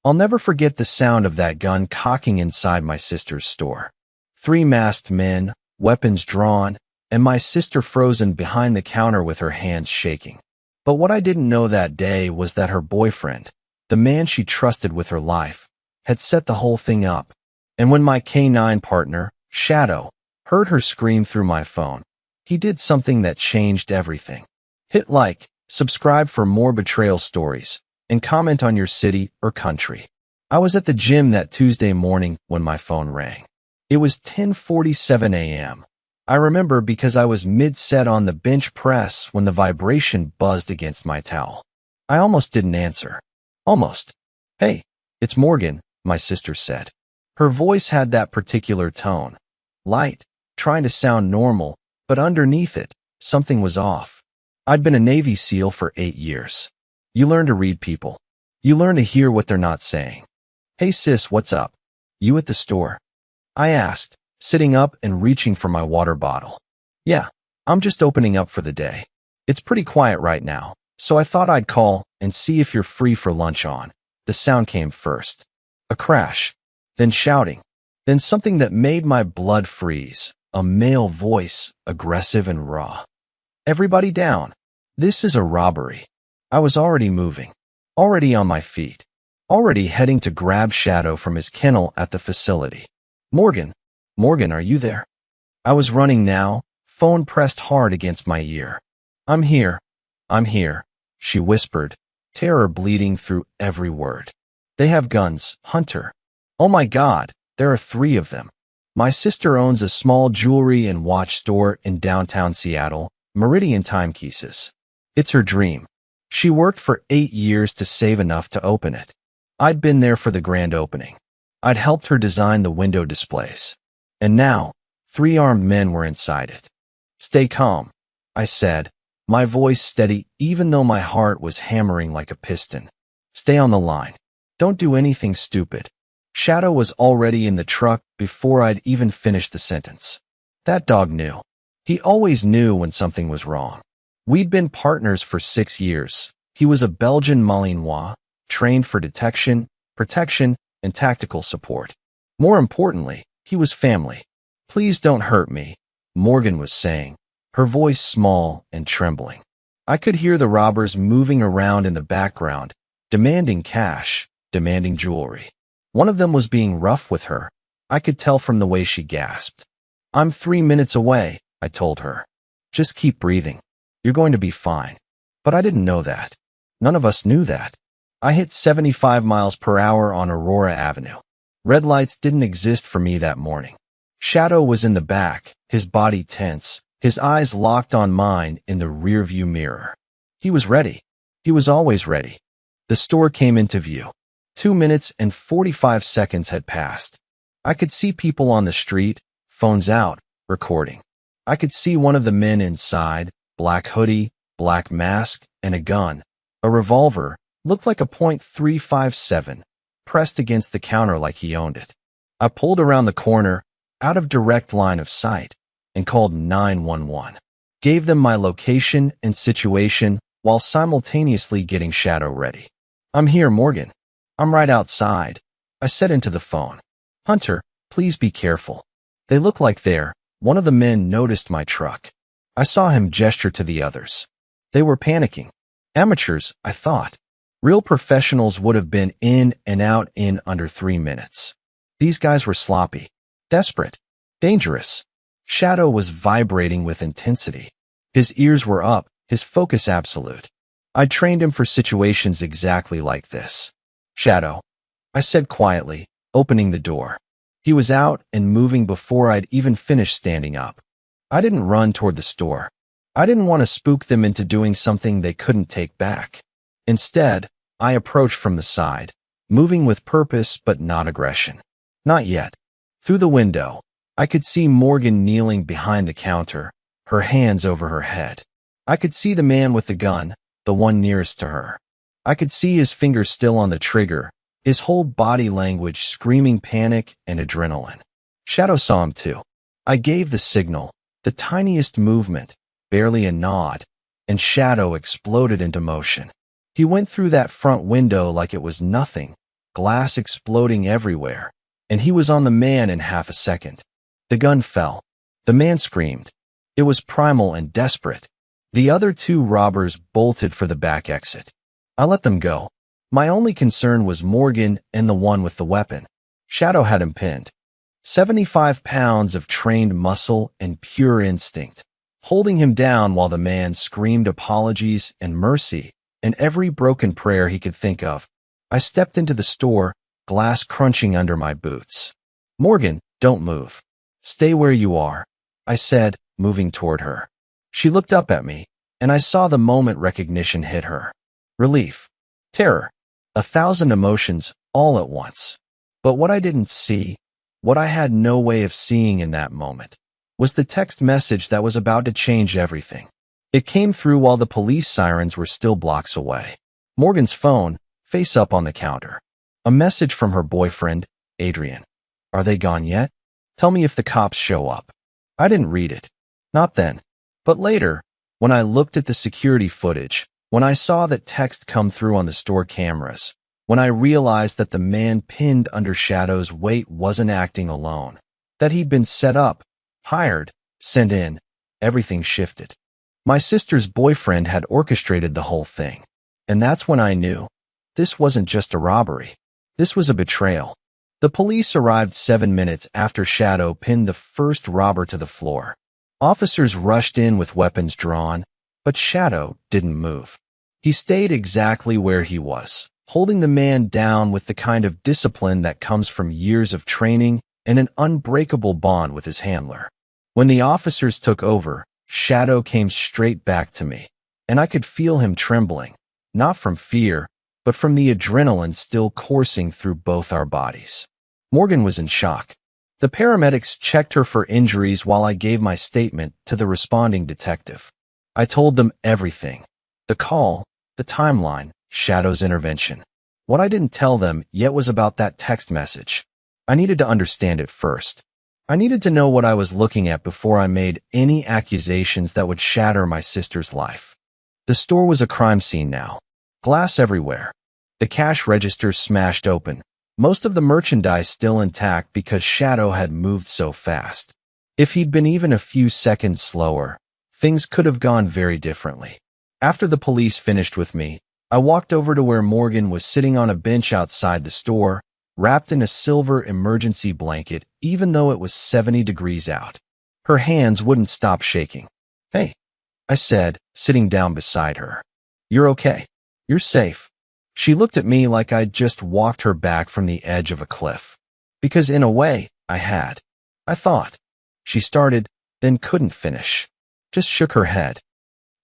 I'll never forget the sound of that gun cocking inside my sister's store. 3 masked men, weapons drawn, and my sister frozen behind the counter with her hands shaking. But what I didn't know that day was that her boyfriend, the man she trusted with her life, had set the whole thing up. And when my K9 partner, Shadow, heard her scream through my phone, he did something that changed everything. Hit like, subscribe for more betrayal stories, and comment on your city or country. I was at the gym that Tuesday morning when my phone rang. It was 10:47 a.m. I remember because I was mid-set on the bench press when the vibration buzzed against my towel. I almost didn't answer. Almost. "Hey, it's Morgan," my sister said. Her voice had that particular tone. Light, trying to sound normal, but underneath it, something was off. I'd been a Navy SEAL for 8 years. You learn to read people. You learn to hear what they're not saying. "Hey sis, what's up? You at the store?" I asked, sitting up and reaching for my water bottle. "Yeah, I'm just opening up for the day. It's pretty quiet right now, so I thought I'd call and see if you're free for lunch on." The sound came first. A crash, then shouting, then something that made my blood freeze. A male voice, aggressive and raw. "Everybody down. This is a robbery." I was already moving, already on my feet, already heading to grab Shadow from his kennel at the facility. Morgan, are you there?" I was running now, phone pressed hard against my ear. I'm here, she whispered, terror bleeding through every word. "They have guns, Hunter. Oh my God, there are 3 of them." My sister owns a small jewelry and watch store in downtown Seattle, Meridian Timepieces. It's her dream. She worked for 8 years to save enough to open it. I'd been there for the grand opening. I'd helped her design the window displays. And now, 3 armed men were inside it. "Stay calm," I said, my voice steady even though my heart was hammering like a piston. "Stay on the line. Don't do anything stupid." Shadow was already in the truck before I'd even finished the sentence. That dog knew. He always knew when something was wrong. We'd been partners for 6 years. He was a Belgian Malinois, trained for detection, protection, and tactical support. More importantly, he was family. "Please don't hurt me," Morgan was saying, her voice small and trembling. I could hear the robbers moving around in the background, demanding cash, demanding jewelry. One of them was being rough with her. I could tell from the way she gasped. "I'm 3 minutes away," I told her. "Just keep breathing. You're going to be fine." But I didn't know that. None of us knew that. I hit 75 miles per hour on Aurora Avenue. Red lights didn't exist for me that morning. Shadow was in the back, his body tense, his eyes locked on mine in the rearview mirror. He was ready. He was always ready. The store came into view. 2 minutes and 45 seconds had passed. I could see people on the street, phones out, recording. I could see one of the men inside, black hoodie, black mask, and a gun. A revolver, looked like a .357, pressed against the counter like he owned it. I pulled around the corner, out of direct line of sight, and called 911. Gave them my location and situation while simultaneously getting Shadow ready. "I'm here, Morgan. I'm right outside," I said into the phone. "Hunter, please be careful. They look like they're..." One of the men noticed my truck. I saw him gesture to the others. They were panicking. Amateurs, I thought. Real professionals would have been in and out in under 3 minutes. These guys were sloppy, desperate, dangerous. Shadow was vibrating with intensity. His ears were up, his focus absolute. I'd trained him for situations exactly like this. "Shadow," I said quietly, opening the door. He was out and moving before I'd even finished standing up. I didn't run toward the store. I didn't want to spook them into doing something they couldn't take back. Instead, I approached from the side, moving with purpose but not aggression. Not yet. Through the window, I could see Morgan kneeling behind the counter, her hands over her head. I could see the man with the gun, the one nearest to her. I could see his fingers still on the trigger, his whole body language screaming panic and adrenaline. Shadow saw him too. I gave the signal, the tiniest movement, barely a nod, and Shadow exploded into motion. He went through that front window like it was nothing, glass exploding everywhere, and he was on the man in half a second. The gun fell. The man screamed. It was primal and desperate. The other two robbers bolted for the back exit. I let them go. My only concern was Morgan and the one with the weapon. Shadow had him pinned. 75 pounds of trained muscle and pure instinct, holding him down while the man screamed apologies and mercy and every broken prayer he could think of. I stepped into the store, glass crunching under my boots. "Morgan, don't move. Stay where you are," I said, moving toward her. She looked up at me, and I saw the moment recognition hit her. Relief, terror, 1,000 emotions all at once. But what I didn't see, what I had no way of seeing in that moment, was the text message that was about to change everything. It came through while the police sirens were still blocks away. Morgan's phone, face up on the counter. A message from her boyfriend, Adrian. "Are they gone yet? Tell me if the cops show up." I didn't read it. Not then. But later, when I looked at the security footage, when I saw that text come through on the store cameras, when I realized that the man pinned under Shadow's weight wasn't acting alone, that he'd been set up, hired, sent in, everything shifted. My sister's boyfriend had orchestrated the whole thing. And that's when I knew. This wasn't just a robbery. This was a betrayal. The police arrived 7 minutes after Shadow pinned the first robber to the floor. Officers rushed in with weapons drawn, but Shadow didn't move. He stayed exactly where he was, holding the man down with the kind of discipline that comes from years of training and an unbreakable bond with his handler. When the officers took over, Shadow came straight back to me, and I could feel him trembling, not from fear, but from the adrenaline still coursing through both our bodies. Morgan was in shock. The paramedics checked her for injuries while I gave my statement to the responding detective. I told them everything. The call, the timeline, Shadow's intervention. What I didn't tell them yet was about that text message. I needed to understand it first. I needed to know what I was looking at before I made any accusations that would shatter my sister's life. The store was a crime scene now. Glass everywhere. The cash register smashed open. Most of the merchandise still intact because Shadow had moved so fast. If he'd been even a few seconds slower, things could have gone very differently. After the police finished with me, I walked over to where Morgan was sitting on a bench outside the store, wrapped in a silver emergency blanket, even though it was 70 degrees out. Her hands wouldn't stop shaking. "Hey," I said, sitting down beside her. "You're okay. You're safe." She looked at me like I'd just walked her back from the edge of a cliff. Because in a way, I had. I thought. She started, then couldn't finish. Just shook her head.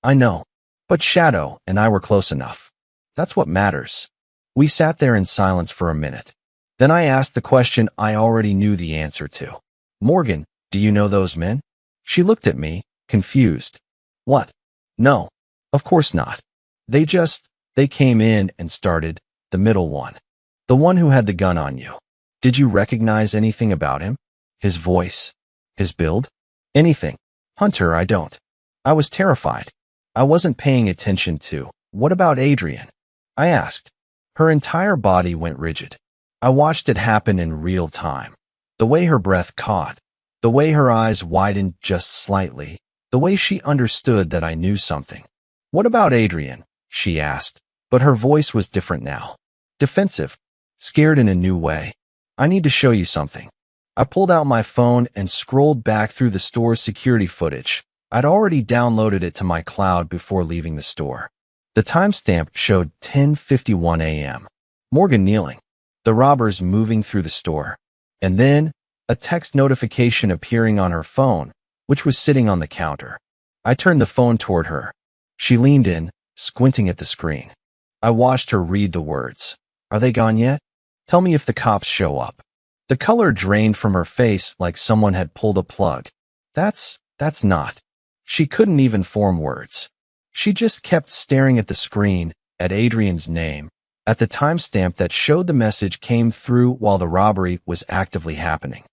"I know. But Shadow and I were close enough. That's what matters." We sat there in silence for a minute. Then I asked the question I already knew the answer to. "Morgan, do you know those men?" She looked at me, confused. "What? No. Of course not. They came in and started, the middle one. The one who had the gun on you. Did you recognize anything about him? His voice? His build? Anything?" "Hunter, I don't." I was terrified. I wasn't paying attention to. "What about Adrian?" I asked. Her entire body went rigid. I watched it happen in real time. The way her breath caught, the way her eyes widened just slightly, the way she understood that I knew something. "What about Adrian?" she asked, but her voice was different now. Defensive, scared in a new way. "I need to show you something." I pulled out my phone and scrolled back through the store's security footage. I'd already downloaded it to my cloud before leaving the store. The timestamp showed 10:51 a.m. Morgan kneeling, the robbers moving through the store, and then a text notification appearing on her phone, which was sitting on the counter. I turned the phone toward her. She leaned in, squinting at the screen. I watched her read the words. "Are they gone yet? Tell me if the cops show up." The color drained from her face like someone had pulled a plug. That's not. She couldn't even form words. She just kept staring at the screen, at Adrian's name, at the timestamp that showed the message came through while the robbery was actively happening.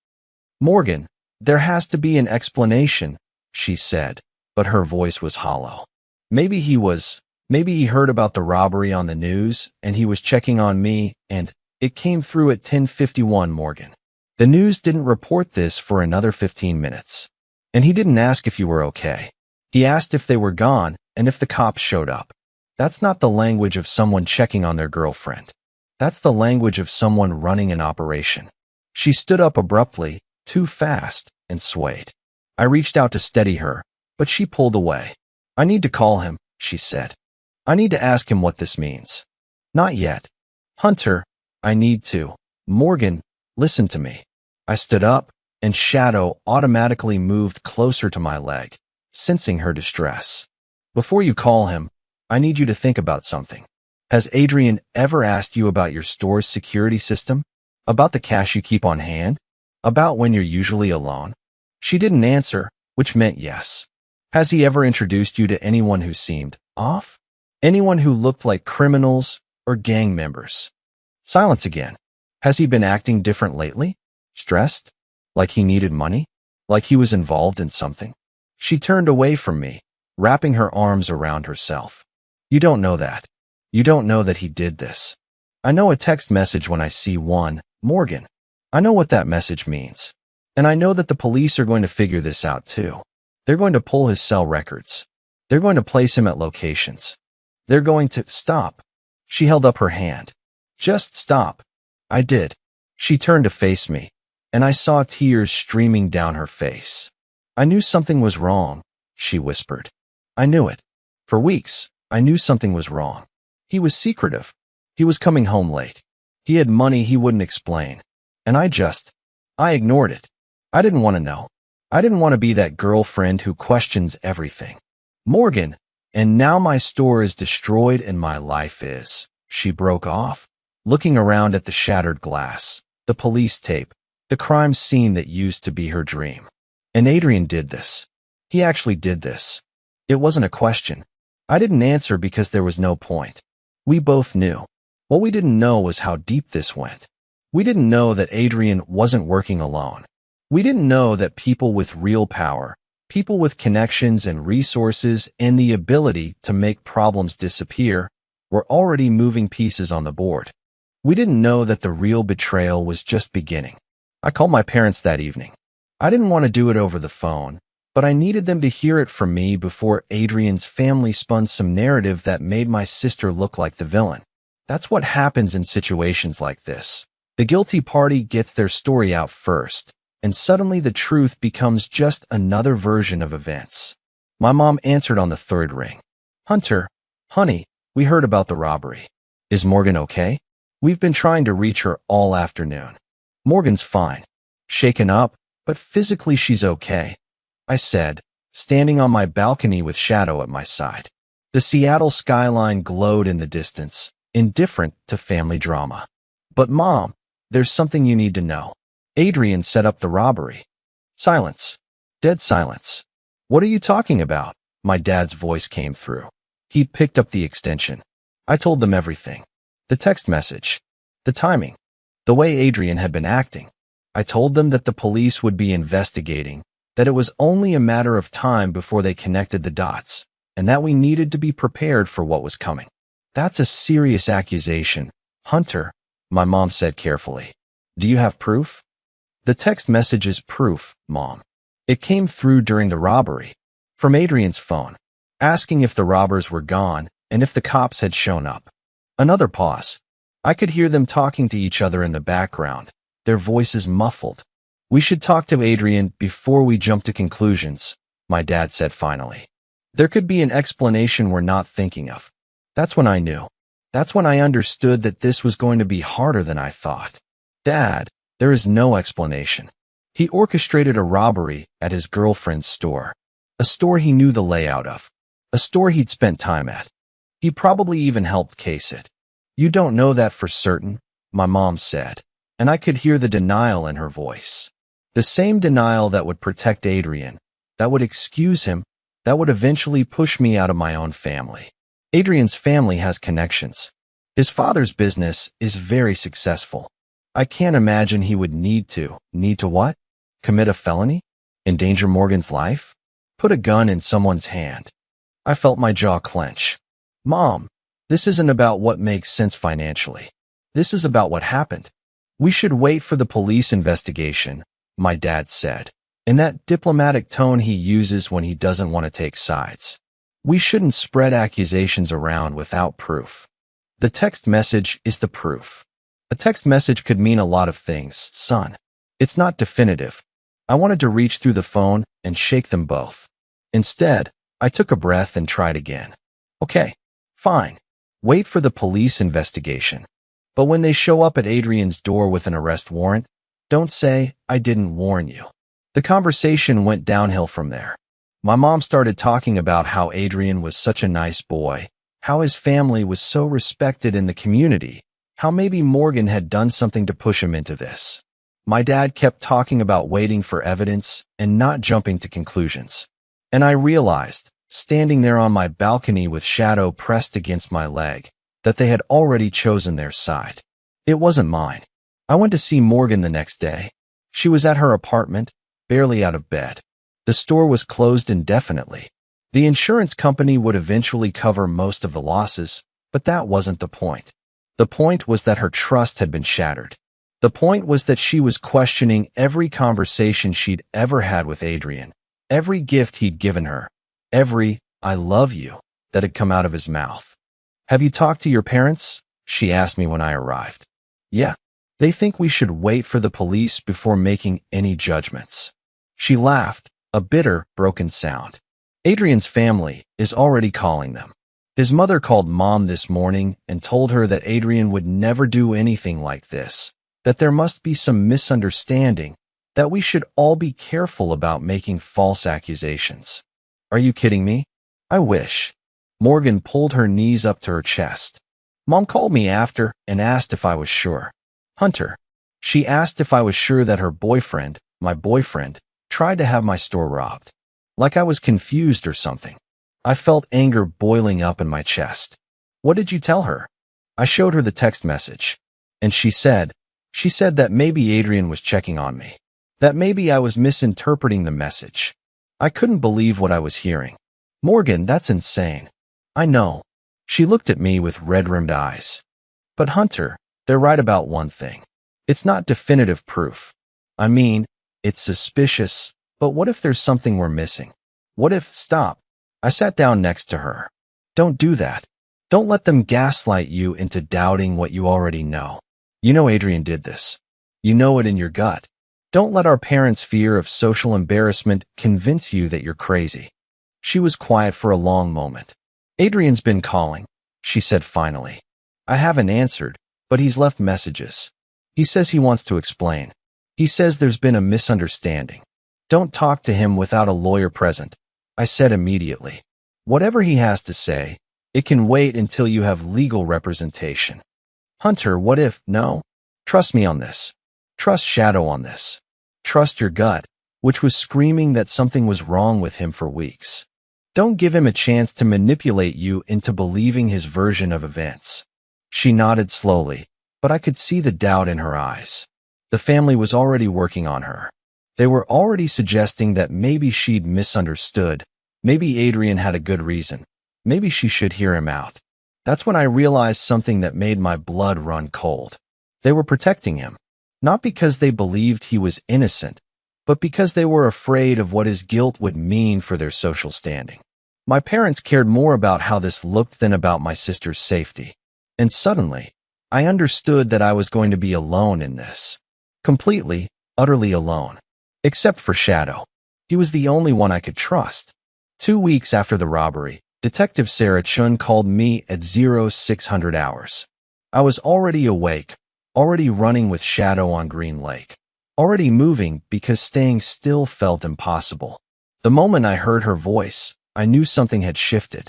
"Morgan, there has to be an explanation," she said, but her voice was hollow. Maybe he heard about the robbery on the news, and he was checking on me, and It came through at 10:51 Morgan. The news didn't report this for another 15 minutes. And he didn't ask if you were okay. He asked if they were gone and if the cops showed up. That's not the language of someone checking on their girlfriend. That's the language of someone running an operation. She stood up abruptly, too fast, and swayed. I reached out to steady her, but she pulled away. I need to call him, she said. I need to ask him what this means. Not yet. Hunter, I need to. Morgan, listen to me. I stood up, and Shadow automatically moved closer to my leg, sensing her distress. Before you call him, I need you to think about something. Has Adrian ever asked you about your store's security system? About the cash you keep on hand? About when you're usually alone? She didn't answer, which meant yes. Has he ever introduced you to anyone who seemed off? Anyone who looked like criminals or gang members? Silence again. Has he been acting different lately? Stressed? Like he needed money? Like he was involved in something? She turned away from me, wrapping her arms around herself. You don't know that. You don't know that he did this. I know a text message when I see one, Morgan. I know what that message means. And I know that the police are going to figure this out too. They're going to pull his cell records. They're going to place him at locations. They're going to stop. She held up her hand. Just stop. I did. She turned to face me, and I saw tears streaming down her face. I knew something was wrong, she whispered. I knew it. For weeks, I knew something was wrong. He was secretive. He was coming home late. He had money he wouldn't explain. And I ignored it. I didn't want to know. I didn't want to be that girlfriend who questions everything. Morgan, and now my store is destroyed and my life is. She broke off, looking around at the shattered glass, the police tape, the crime scene that used to be her dream. And Adrian did this. He actually did this. It wasn't a question. I didn't answer because there was no point. We both knew. What we didn't know was how deep this went. We didn't know that Adrian wasn't working alone. We didn't know that people with real power, people with connections and resources and the ability to make problems disappear, were already moving pieces on the board. We didn't know that the real betrayal was just beginning. I called my parents that evening. I didn't want to do it over the phone, but I needed them to hear it from me before Adrian's family spun some narrative that made my sister look like the villain. That's what happens in situations like this. The guilty party gets their story out first, and suddenly the truth becomes just another version of events. My mom answered on the third ring. Hunter, honey, we heard about the robbery. Is Morgan okay? We've been trying to reach her all afternoon. Morgan's fine. Shaken up, but physically she's okay, I said, standing on my balcony with Shadow at my side. The Seattle skyline glowed in the distance, indifferent to family drama. But Mom, there's something you need to know. Adrian set up the robbery. Silence. Dead silence. What are you talking about? My dad's voice came through. He'd picked up the extension. I told them everything. The text message. The timing. The way Adrian had been acting. I told them that the police would be investigating, that it was only a matter of time before they connected the dots, and that we needed to be prepared for what was coming. That's a serious accusation, Hunter, my mom said carefully. Do you have proof? The text message is proof, Mom. It came through during the robbery, from Adrian's phone, asking if the robbers were gone and if the cops had shown up. Another pause. I could hear them talking to each other in the background, their voices muffled. We should talk to Adrian before we jump to conclusions, my dad said finally. There could be an explanation we're not thinking of. That's when I knew. That's when I understood that this was going to be harder than I thought. Dad, there is no explanation. He orchestrated a robbery at his girlfriend's store, a store he knew the layout of, a store he'd spent time at. He probably even helped case it. You don't know that for certain, my mom said, and I could hear the denial in her voice. The same denial that would protect Adrian, that would excuse him, that would eventually push me out of my own family. Adrian's family has connections. His father's business is very successful. I can't imagine he would need to what? Commit a felony? Endanger Morgan's life? Put a gun in someone's hand. I felt my jaw clench. Mom, this isn't about what makes sense financially. This is about what happened. We should wait for the police investigation, my dad said, in that diplomatic tone he uses when he doesn't want to take sides. We shouldn't spread accusations around without proof. The text message is the proof. A text message could mean a lot of things, son. It's not definitive. I wanted to reach through the phone and shake them both. Instead, I took a breath and tried again. Okay, fine. Wait for the police investigation. But when they show up at Adrian's door with an arrest warrant, don't say, I didn't warn you. The conversation went downhill from there. My mom started talking about how Adrian was such a nice boy, how his family was so respected in the community, how maybe Morgan had done something to push him into this. My dad kept talking about waiting for evidence and not jumping to conclusions. And I realized, standing there on my balcony with Shadow pressed against my leg, that they had already chosen their side. It wasn't mine. I went to see Morgan the next day. She was at her apartment, barely out of bed. The store was closed indefinitely. The insurance company would eventually cover most of the losses, but that wasn't the point. The point was that her trust had been shattered. The point was that she was questioning every conversation she'd ever had with Adrian, every gift he'd given her, every "I love you" that had come out of his mouth. Have you talked to your parents? She asked me when I arrived. Yeah. They think we should wait for the police before making any judgments. She laughed, a bitter, broken sound. Adrian's family is already calling them. His mother called Mom this morning and told her that Adrian would never do anything like this, that there must be some misunderstanding, that we should all be careful about making false accusations. Are you kidding me? I wish. Morgan pulled her knees up to her chest. Mom called me after and asked if I was sure. Hunter. She asked if I was sure that her boyfriend, my boyfriend, tried to have my store robbed. Like I was confused or something. I felt anger boiling up in my chest. What did you tell her? I showed her the text message. And she said that maybe Adrian was checking on me. That maybe I was misinterpreting the message. I couldn't believe what I was hearing. Morgan, that's insane. I know. She looked at me with red-rimmed eyes. But Hunter, they're right about one thing. It's not definitive proof. I mean, it's suspicious, but what if there's something we're missing? What if, stop. I sat down next to her. Don't do that. Don't let them gaslight you into doubting what you already know. You know Adrian did this. You know it in your gut. Don't let our parents' fear of social embarrassment convince you that you're crazy. She was quiet for a long moment. Adrian's been calling, she said finally. I haven't answered, but he's left messages. He says he wants to explain. He says there's been a misunderstanding. Don't talk to him without a lawyer present, I said immediately. Whatever he has to say, it can wait until you have legal representation. Hunter, what if, no? Trust me on this. Trust Shadow on this. Trust your gut, which was screaming that something was wrong with him for weeks. Don't give him a chance to manipulate you into believing his version of events. She nodded slowly, but I could see the doubt in her eyes. The family was already working on her. They were already suggesting that maybe she'd misunderstood. Maybe Adrian had a good reason. Maybe she should hear him out. That's when I realized something that made my blood run cold. They were protecting him. Not because they believed he was innocent, but because they were afraid of what his guilt would mean for their social standing. My parents cared more about how this looked than about my sister's safety. And suddenly, I understood that I was going to be alone in this. Completely, utterly alone. Except for Shadow. He was the only one I could trust. 2 weeks after the robbery, Detective Sarah Chun called me at 0600 hours. I was already awake, already running with Shadow on Green Lake, already moving because staying still felt impossible. The moment I heard her voice, I knew something had shifted.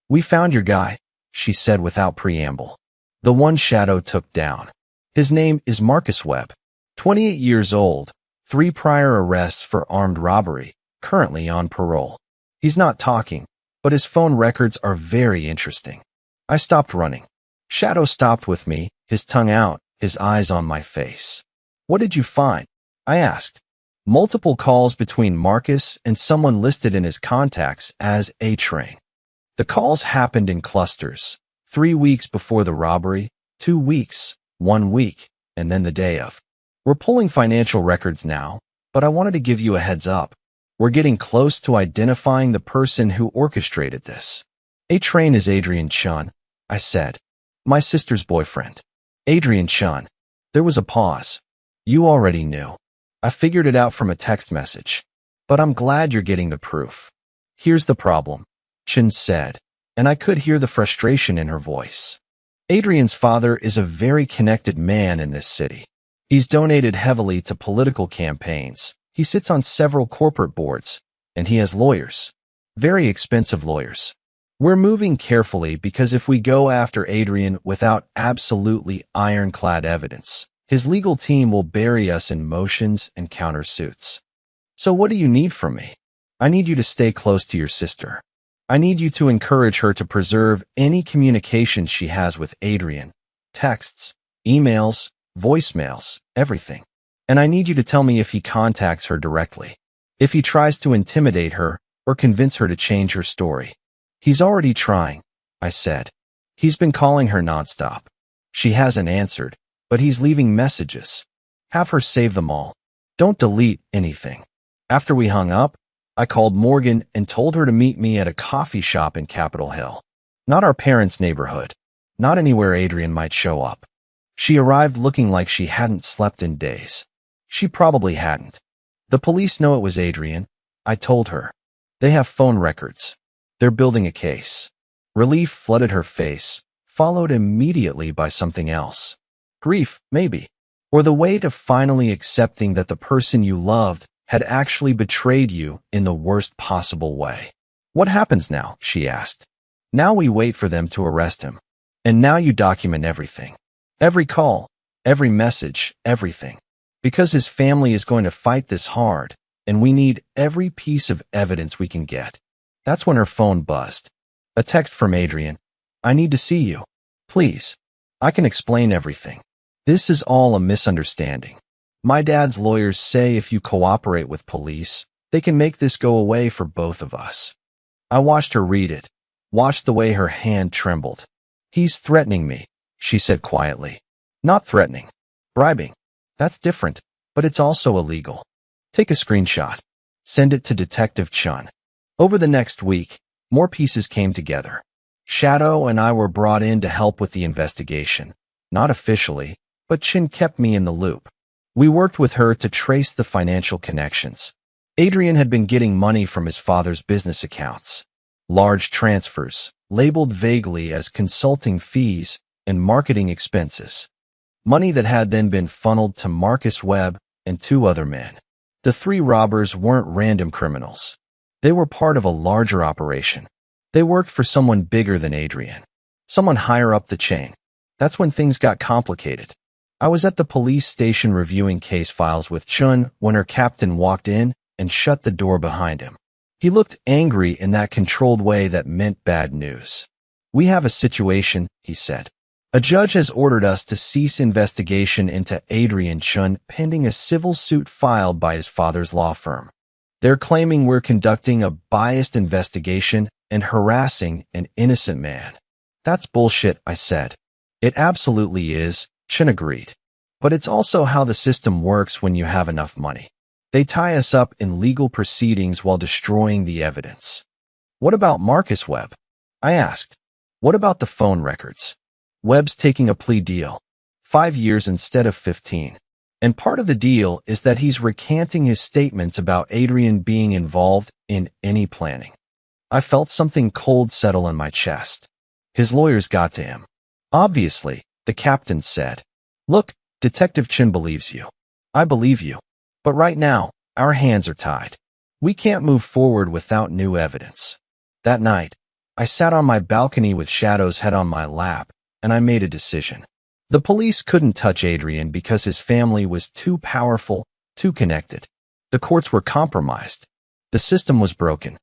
We found your guy, she said without preamble. The one Shadow took down. His name is Marcus Webb, 28 years old, 3 prior arrests for armed robbery, currently on parole. He's not talking, but his phone records are very interesting. I stopped running. Shadow stopped with me, his tongue out, his eyes on my face. What did you find? I asked. Multiple calls between Marcus and someone listed in his contacts as A-Train. The calls happened in clusters. 3 weeks before the robbery, 2 weeks, 1 week, and then the day of. We're pulling financial records now, but I wanted to give you a heads up. We're getting close to identifying the person who orchestrated this. A-Train is Adrian Chun, I said. My sister's boyfriend. Adrian Chun. There was a pause. You already knew. I figured it out from a text message. But I'm glad you're getting the proof. Here's the problem, Chun said, and I could hear the frustration in her voice. Adrian's father is a very connected man in this city. He's donated heavily to political campaigns. He sits on several corporate boards, and he has lawyers. Very expensive lawyers. We're moving carefully because if we go after Adrian without absolutely ironclad evidence, his legal team will bury us in motions and countersuits. So what do you need from me? I need you to stay close to your sister. I need you to encourage her to preserve any communication she has with Adrian, texts, emails, voicemails, everything. And I need you to tell me if he contacts her directly, if he tries to intimidate her or convince her to change her story. He's already trying, I said. He's been calling her nonstop. She hasn't answered, but he's leaving messages. Have her save them all. Don't delete anything. After we hung up, I called Morgan and told her to meet me at a coffee shop in Capitol Hill. Not our parents' neighborhood. Not anywhere Adrian might show up. She arrived looking like she hadn't slept in days. She probably hadn't. The police know it was Adrian, I told her. They have phone records. They're building a case. Relief flooded her face, followed immediately by something else. Grief, maybe. Or the weight of finally accepting that the person you loved had actually betrayed you in the worst possible way. What happens now? She asked. Now we wait for them to arrest him. And now you document everything. Every call, every message, everything. Because his family is going to fight this hard, and we need every piece of evidence we can get. That's when her phone buzzed. A text from Adrian. I need to see you. Please. I can explain everything. This is all a misunderstanding. My dad's lawyers say if you cooperate with police, they can make this go away for both of us. I watched her read it, watched the way her hand trembled. He's threatening me, she said quietly. Not threatening. Bribing. That's different, but it's also illegal. Take a screenshot. Send it to Detective Chun. Over the next week, more pieces came together. Shadow and I were brought in to help with the investigation. Not officially, but Chun kept me in the loop. We worked with her to trace the financial connections. Adrian had been getting money from his father's business accounts. Large transfers, labeled vaguely as consulting fees and marketing expenses. Money that had then been funneled to Marcus Webb and 2 other men. The 3 robbers weren't random criminals. They were part of a larger operation. They worked for someone bigger than Adrian. Someone higher up the chain. That's when things got complicated. I was at the police station reviewing case files with Chun when her captain walked in and shut the door behind him. He looked angry in that controlled way that meant bad news. We have a situation, he said. A judge has ordered us to cease investigation into Adrian Chun pending a civil suit filed by his father's law firm. They're claiming we're conducting a biased investigation and harassing an innocent man. That's bullshit, I said. It absolutely is, Chun agreed. But it's also how the system works when you have enough money. They tie us up in legal proceedings while destroying the evidence. What about Marcus Webb? I asked. What about the phone records? Webb's taking a plea deal. 5 years instead of 15. And part of the deal is that he's recanting his statements about Adrian being involved in any planning. I felt something cold settle in my chest. His lawyers got to him. Obviously, the captain said. Look, Detective Chun believes you. I believe you. But right now, our hands are tied. We can't move forward without new evidence. That night, I sat on my balcony with Shadow's head on my lap, and I made a decision. The police couldn't touch Adrian because his family was too powerful, too connected. The courts were compromised. The system was broken.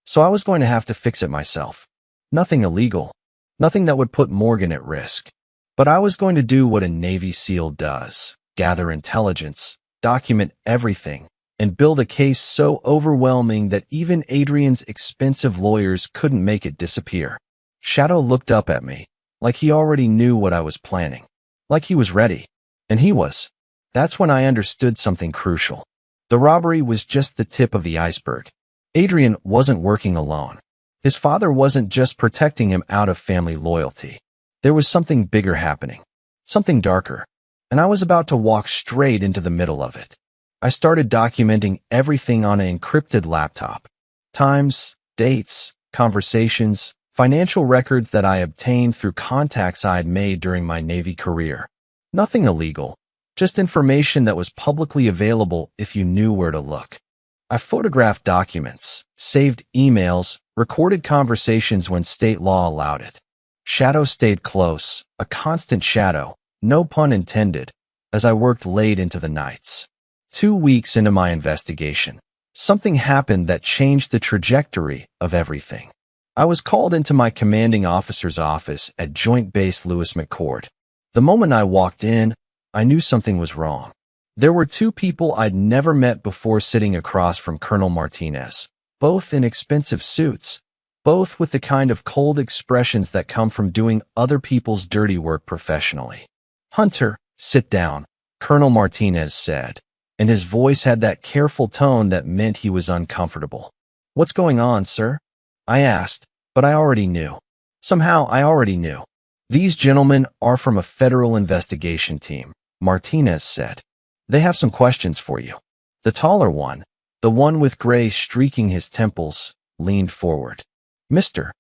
So I was going to have to fix it myself. Nothing illegal. Nothing that would put Morgan at risk. But I was going to do what a Navy SEAL does. Gather intelligence, document everything, and build a case so overwhelming that even Adrian's expensive lawyers couldn't make it disappear. Shadow looked up at me, like he already knew what I was planning. like he was ready. And he was. That's when I understood something crucial. The robbery was just the tip of the iceberg. Adrian wasn't working alone. His father wasn't just protecting him out of family loyalty. There was something bigger happening. Something darker. And I was about to walk straight into the middle of it. I started documenting everything on an encrypted laptop. Times, dates, conversations, financial records that I obtained through contacts I had made during my Navy career. Nothing illegal, just information that was publicly available if you knew where to look. I photographed documents, saved emails, recorded conversations when state law allowed it. Shadow stayed close, a constant shadow, no pun intended, as I worked late into the nights. 2 weeks into my investigation, something happened that changed the trajectory of everything. I was called into my commanding officer's office at Joint Base Lewis McChord. The moment I walked in, I knew something was wrong. There were 2 people I'd never met before sitting across from Colonel Martinez, both in expensive suits, both with the kind of cold expressions that come from doing other people's dirty work professionally. "Hunter, sit down," Colonel Martinez said, and his voice had that careful tone that meant he was uncomfortable. "What's going on, sir?" I asked, but I already knew. Somehow I already knew. "These gentlemen are from a federal investigation team," Martinez said. "They have some questions for you." The taller one, the one with gray streaking his temples, leaned forward. "Mr.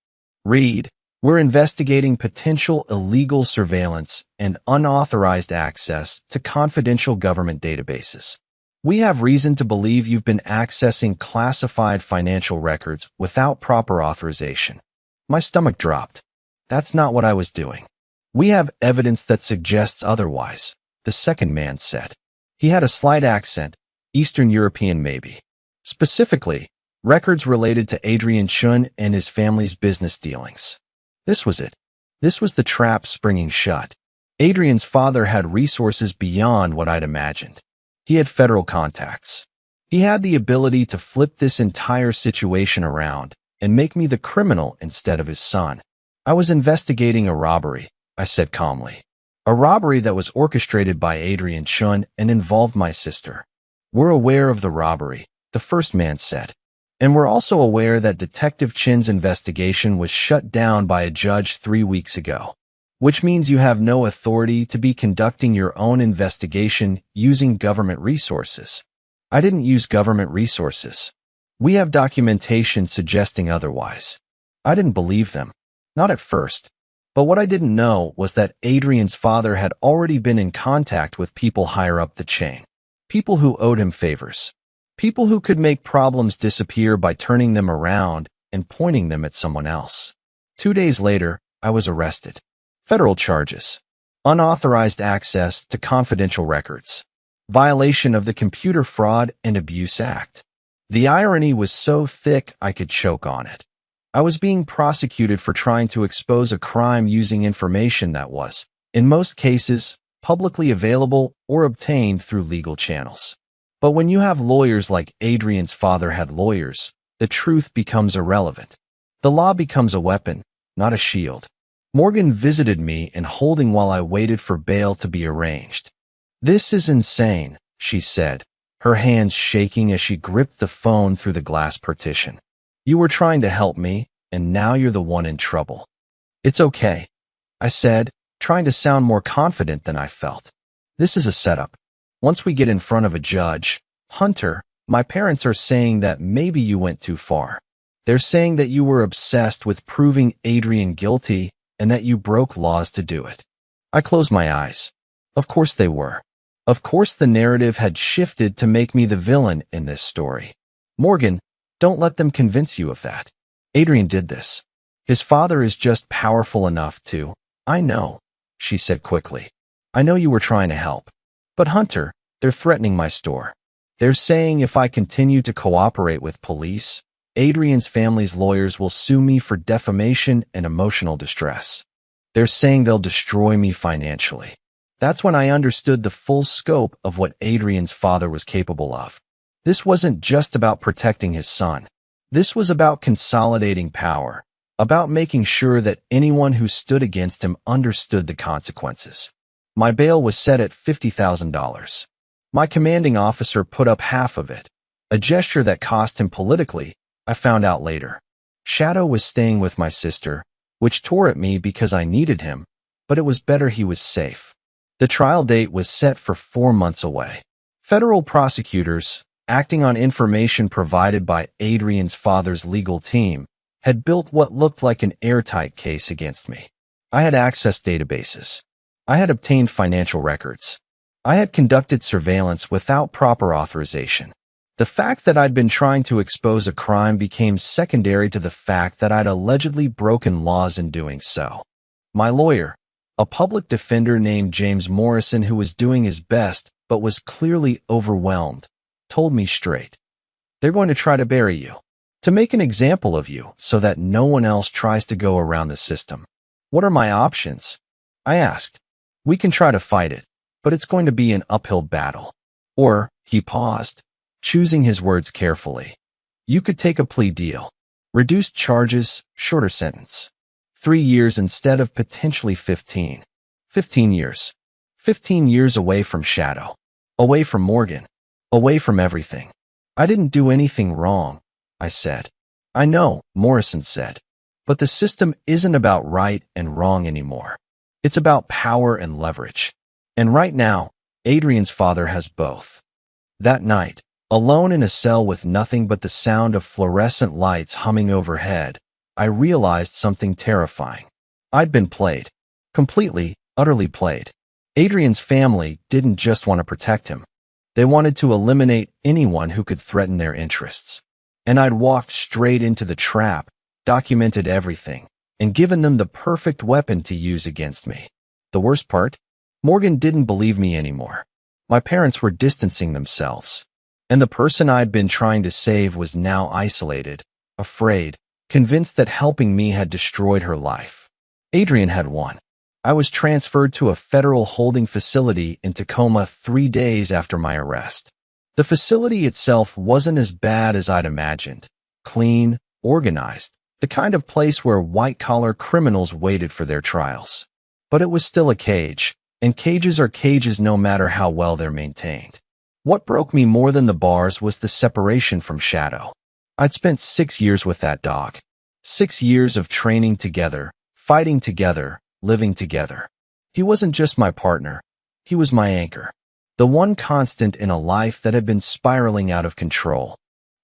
Reed, we're investigating potential illegal surveillance and unauthorized access to confidential government databases. We have reason to believe you've been accessing classified financial records without proper authorization." My stomach dropped. "That's not what I was doing." "We have evidence that suggests otherwise," the second man said. He had a slight accent, Eastern European maybe. "Specifically, records related to Adrian Chun and his family's business dealings." This was it. This was the trap springing shut. Adrian's father had resources beyond what I'd imagined. He had federal contacts. He had the ability to flip this entire situation around and make me the criminal instead of his son. "I was investigating a robbery," I said calmly. "A robbery that was orchestrated by Adrian Chun and involved my sister." "We're aware of the robbery," the first man said. "And we're also aware that Detective Chin's investigation was shut down by a judge 3 weeks ago. Which means you have no authority to be conducting your own investigation using government resources." "I didn't use government resources. We have documentation suggesting otherwise." I didn't believe them. Not at first. But what I didn't know was that Adrian's father had already been in contact with people higher up the chain. People who owed him favors. People who could make problems disappear by turning them around and pointing them at someone else. 2 days later, I was arrested. Federal charges. Unauthorized access to confidential records. Violation of the Computer Fraud and Abuse Act. The irony was so thick I could choke on it. I was being prosecuted for trying to expose a crime using information that was, in most cases, publicly available or obtained through legal channels. But when you have lawyers like Adrian's father had lawyers, the truth becomes irrelevant. The law becomes a weapon, not a shield. Morgan visited me in holding while I waited for bail to be arranged. "This is insane," she said, her hands shaking as she gripped the phone through the glass partition. "You were trying to help me, and now you're the one in trouble." "It's okay," I said, trying to sound more confident than I felt. "This is a setup. Once we get in front of a judge, Hunter, my parents are saying that maybe you went too far. They're saying that you were obsessed with proving Adrian guilty and that you broke laws to do it." I closed my eyes. Of course they were. Of course the narrative had shifted to make me the villain in this story. "Morgan, don't let them convince you of that. Adrian did this. His father is just powerful enough to—" "I know," she said quickly. "I know you were trying to help. But Hunter, they're threatening my store. They're saying if I continue to cooperate with police, Adrian's family's lawyers will sue me for defamation and emotional distress. They're saying they'll destroy me financially." That's when I understood the full scope of what Adrian's father was capable of. This wasn't just about protecting his son. This was about consolidating power, about making sure that anyone who stood against him understood the consequences. My bail was set at $50,000. My commanding officer put up half of it, a gesture that cost him politically, I found out later. Shadow was staying with my sister, which tore at me because I needed him, but it was better he was safe. The trial date was set for 4 months away. Federal prosecutors, acting on information provided by Adrian's father's legal team, had built what looked like an airtight case against me. I had accessed databases. I had obtained financial records. I had conducted surveillance without proper authorization. The fact that I'd been trying to expose a crime became secondary to the fact that I'd allegedly broken laws in doing so. My lawyer, a public defender named James Morrison who was doing his best but was clearly overwhelmed, told me straight, "They're going to try to bury you, to make an example of you so that no one else tries to go around the system." "What are my options?" I asked. "We can try to fight it, but it's going to be an uphill battle." Or, he paused, choosing his words carefully, "You could take a plea deal. Reduced charges, shorter sentence. 3 years instead of potentially 15. 15 years. 15 years away from Shadow. Away from Morgan. Away from everything." "I didn't do anything wrong," I said. "I know," Morrison said. "But the system isn't about right and wrong anymore. It's about power and leverage. And right now, Adrian's father has both." That night, alone in a cell with nothing but the sound of fluorescent lights humming overhead, I realized something terrifying. I'd been played. Completely, utterly played. Adrian's family didn't just want to protect him. They wanted to eliminate anyone who could threaten their interests. And I'd walked straight into the trap, documented everything, and given them the perfect weapon to use against me. The worst part? Morgan didn't believe me anymore. My parents were distancing themselves. And the person I'd been trying to save was now isolated, afraid, convinced that helping me had destroyed her life. Adrian had won. I was transferred to a federal holding facility in Tacoma 3 days after my arrest. The facility itself wasn't as bad as I'd imagined. Clean, organized, the kind of place where white-collar criminals waited for their trials. But it was still a cage, and cages are cages no matter how well they're maintained. What broke me more than the bars was the separation from Shadow. I'd spent 6 years with that dog. 6 years of training together, fighting together, living together. He wasn't just my partner. He was my anchor. The one constant in a life that had been spiraling out of control.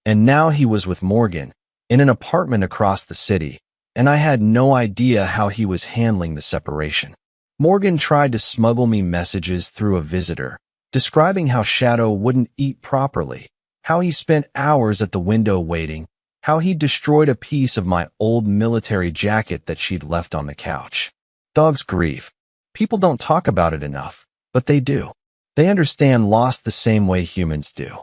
And now he was with Morgan, in an apartment across the city, and I had no idea how he was handling the separation. Morgan tried to smuggle me messages through a visitor, describing how Shadow wouldn't eat properly, how he spent hours at the window waiting, how he destroyed a piece of my old military jacket that she'd left on the couch. Dogs grieve. People don't talk about it enough, but they do. They understand loss the same way humans do.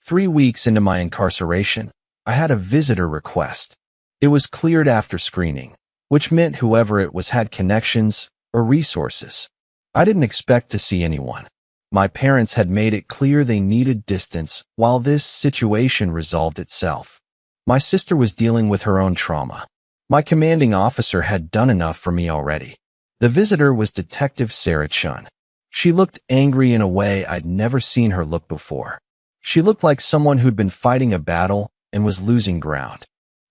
3 weeks into my incarceration, I had a visitor request. It was cleared after screening, which meant whoever it was had connections or resources. I didn't expect to see anyone. My parents had made it clear they needed distance while this situation resolved itself. My sister was dealing with her own trauma. My commanding officer had done enough for me already. The visitor was Detective Sarah Chun. She looked angry in a way I'd never seen her look before. She looked like someone who'd been fighting a battle and was losing ground.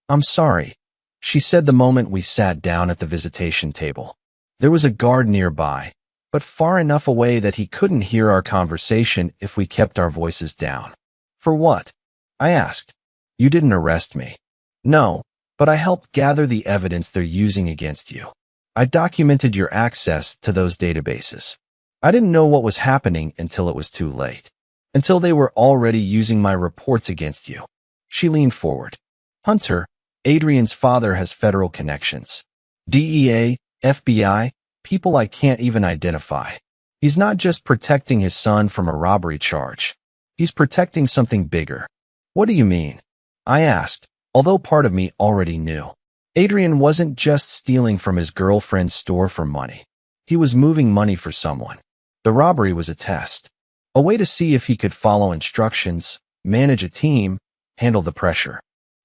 "I'm sorry," she said the moment we sat down at the visitation table. There was a guard nearby, but far enough away that he couldn't hear our conversation if we kept our voices down. "For what?" I asked. "You didn't arrest me." "No, but I helped gather the evidence they're using against you. I documented your access to those databases. I didn't know what was happening until it was too late. Until they were already using my reports against you." She leaned forward. "Hunter, Adrian's father has federal connections. DEA, FBI, people I can't even identify. He's not just protecting his son from a robbery charge. He's protecting something bigger." "What do you mean?" I asked, although part of me already knew. Adrian wasn't just stealing from his girlfriend's store for money. He was moving money for someone. The robbery was a test, a way to see if he could follow instructions, manage a team, handle the pressure.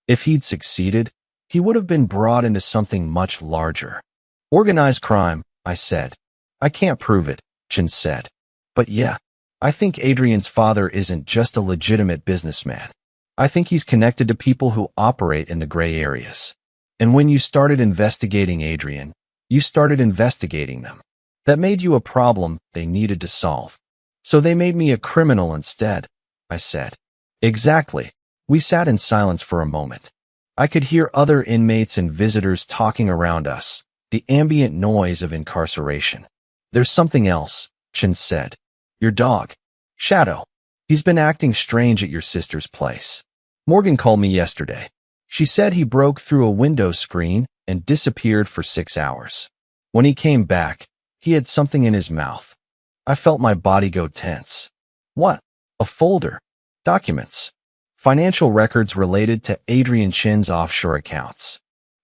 If he'd succeeded, he would have been brought into something much larger. "Organized crime," I said. "I can't prove it, Chen said. But yeah, I think Adrian's father isn't just a legitimate businessman. I think he's connected to people who operate in the gray areas. And when you started investigating Adrian, you started investigating them. That made you a problem they needed to solve. So they made me a criminal instead, I said. Exactly. We sat in silence for a moment. I could hear other inmates and visitors talking around us, the ambient noise of incarceration. There's something else, Chen said. Your dog, Shadow. He's been acting strange at your sister's place. Morgan called me yesterday. She said he broke through a window screen and disappeared for 6 hours. When he came back, he had something in his mouth. I felt my body go tense. What? A folder. Documents. Financial records related to Adrian Chen's offshore accounts.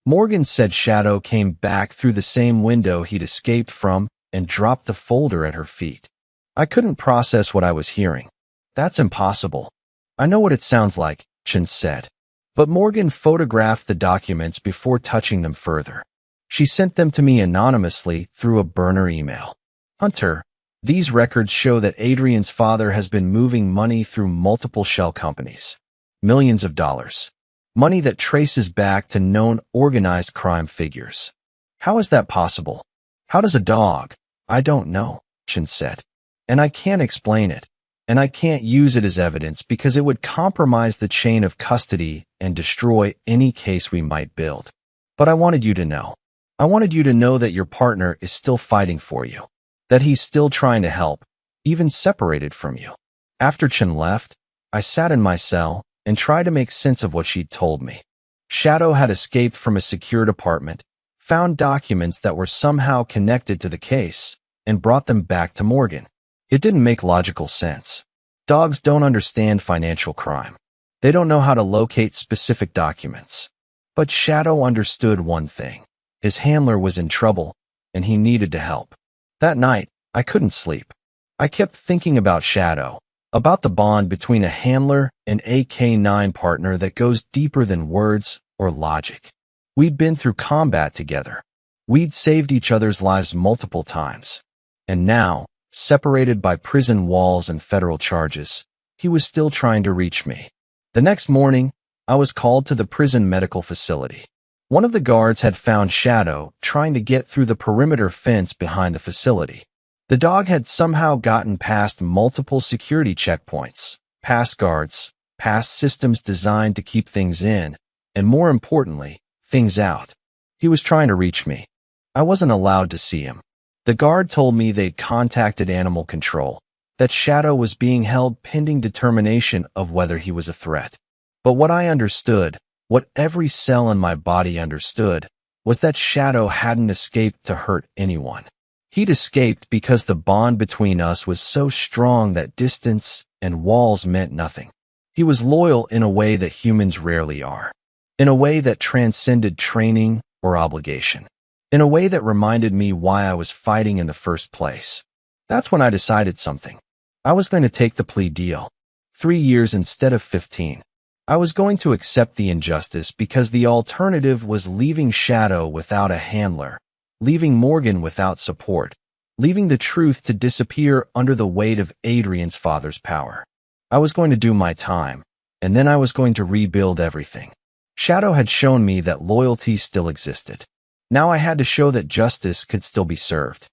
Morgan said Shadow came back through the same window he'd escaped from and dropped the folder at her feet. I couldn't process what I was hearing. That's impossible. I know what it sounds like, Chen said. But Morgan photographed the documents before touching them further. She sent them to me anonymously through a burner email. Hunter, these records show that Adrian's father has been moving money through multiple shell companies. Millions of dollars. Money that traces back to known organized crime figures. How is that possible? How does a dog? I don't know, Chen said. And I can't explain it. And I can't use it as evidence because it would compromise the chain of custody and destroy any case we might build. But I wanted you to know. I wanted you to know that your partner is still fighting for you. That he's still trying to help, even separated from you. After Chen left, I sat in my cell and tried to make sense of what she'd told me. Shadow had escaped from a secured apartment, found documents that were somehow connected to the case, and brought them back to Morgan. It didn't make logical sense. Dogs don't understand financial crime. They don't know how to locate specific documents. But Shadow understood one thing. His handler was in trouble, and he needed to help. That night, I couldn't sleep. I kept thinking about Shadow, about the bond between a handler and a K9 partner that goes deeper than words or logic. We'd been through combat together. We'd saved each other's lives multiple times. And now, separated by prison walls and federal charges, he was still trying to reach me. The next morning, I was called to the prison medical facility. One of the guards had found Shadow trying to get through the perimeter fence behind the facility. The dog had somehow gotten past multiple security checkpoints, past guards, past systems designed to keep things in, and more importantly, things out. He was trying to reach me. I wasn't allowed to see him. The guard told me they'd contacted animal control, that Shadow was being held pending determination of whether he was a threat. But what I understood, what every cell in my body understood, was that Shadow hadn't escaped to hurt anyone. He'd escaped because the bond between us was so strong that distance and walls meant nothing. He was loyal in a way that humans rarely are, in a way that transcended training or obligation, in a way that reminded me why I was fighting in the first place. That's when I decided something. I was going to take the plea deal. 3 years instead of 15. I was going to accept the injustice because the alternative was leaving Shadow without a handler, leaving Morgan without support, leaving the truth to disappear under the weight of Adrian's father's power. I was going to do my time, and then I was going to rebuild everything. Shadow had shown me that loyalty still existed. Now I had to show that justice could still be served.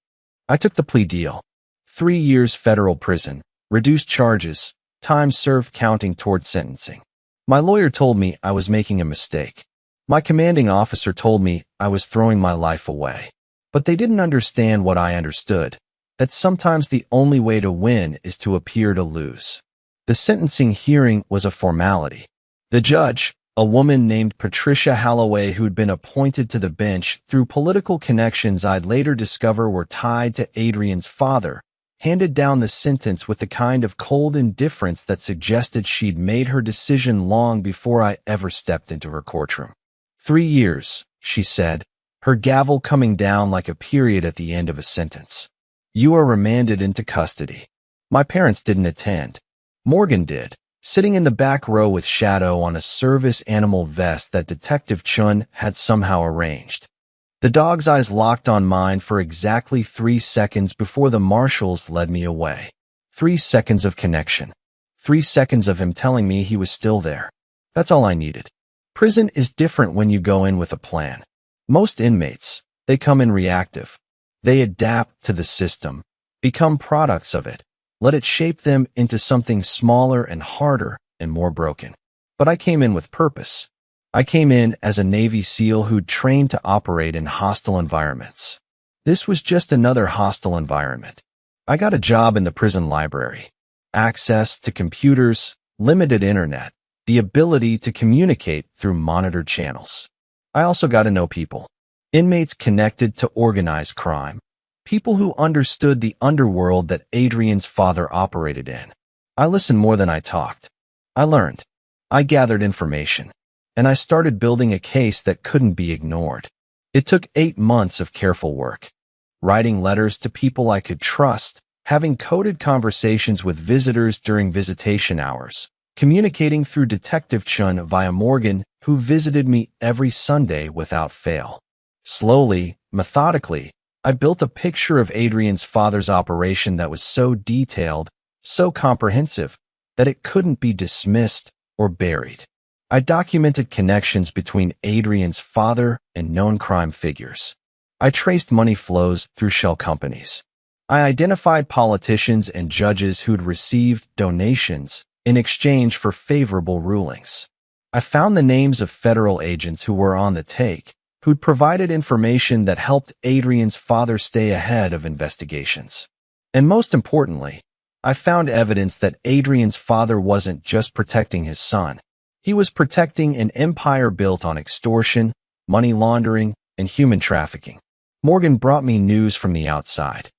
I took the plea deal. 3 years federal prison, reduced charges, time served counting toward sentencing. My lawyer told me I was making a mistake. My commanding officer told me I was throwing my life away. But they didn't understand what I understood, that sometimes the only way to win is to appear to lose. The sentencing hearing was a formality. The judge, a woman named Patricia Holloway who'd been appointed to the bench through political connections I'd later discover were tied to Adrian's father, handed down the sentence with the kind of cold indifference that suggested she'd made her decision long before I ever stepped into her courtroom. 3 years, she said, her gavel coming down like a period at the end of a sentence. You are remanded into custody. My parents didn't attend. Morgan did, sitting in the back row with Shadow on a service animal vest that Detective Chun had somehow arranged. The dog's eyes locked on mine for exactly 3 seconds before the marshals led me away. 3 seconds of connection. 3 seconds of him telling me he was still there. That's all I needed. Prison is different when you go in with a plan. Most inmates, they come in reactive. They adapt to the system, become products of it, let it shape them into something smaller and harder and more broken. But I came in with purpose. I came in as a Navy SEAL who'd trained to operate in hostile environments. This was just another hostile environment. I got a job in the prison library. Access to computers, limited internet, the ability to communicate through monitored channels. I also got to know people. Inmates connected to organized crime. People who understood the underworld that Adrian's father operated in. I listened more than I talked. I learned. I gathered information. And I started building a case that couldn't be ignored. It took 8 months of careful work. Writing letters to people I could trust, having coded conversations with visitors during visitation hours, communicating through Detective Chun via Morgan, who visited me every Sunday without fail. Slowly, methodically, I built a picture of Adrian's father's operation that was so detailed, so comprehensive, that it couldn't be dismissed or buried. I documented connections between Adrian's father and known crime figures. I traced money flows through shell companies. I identified politicians and judges who'd received donations in exchange for favorable rulings. I found the names of federal agents who were on the take, who'd provided information that helped Adrian's father stay ahead of investigations. And most importantly, I found evidence that Adrian's father wasn't just protecting his son. He was protecting an empire built on extortion, money laundering, and human trafficking. Morgan brought me news from the outside.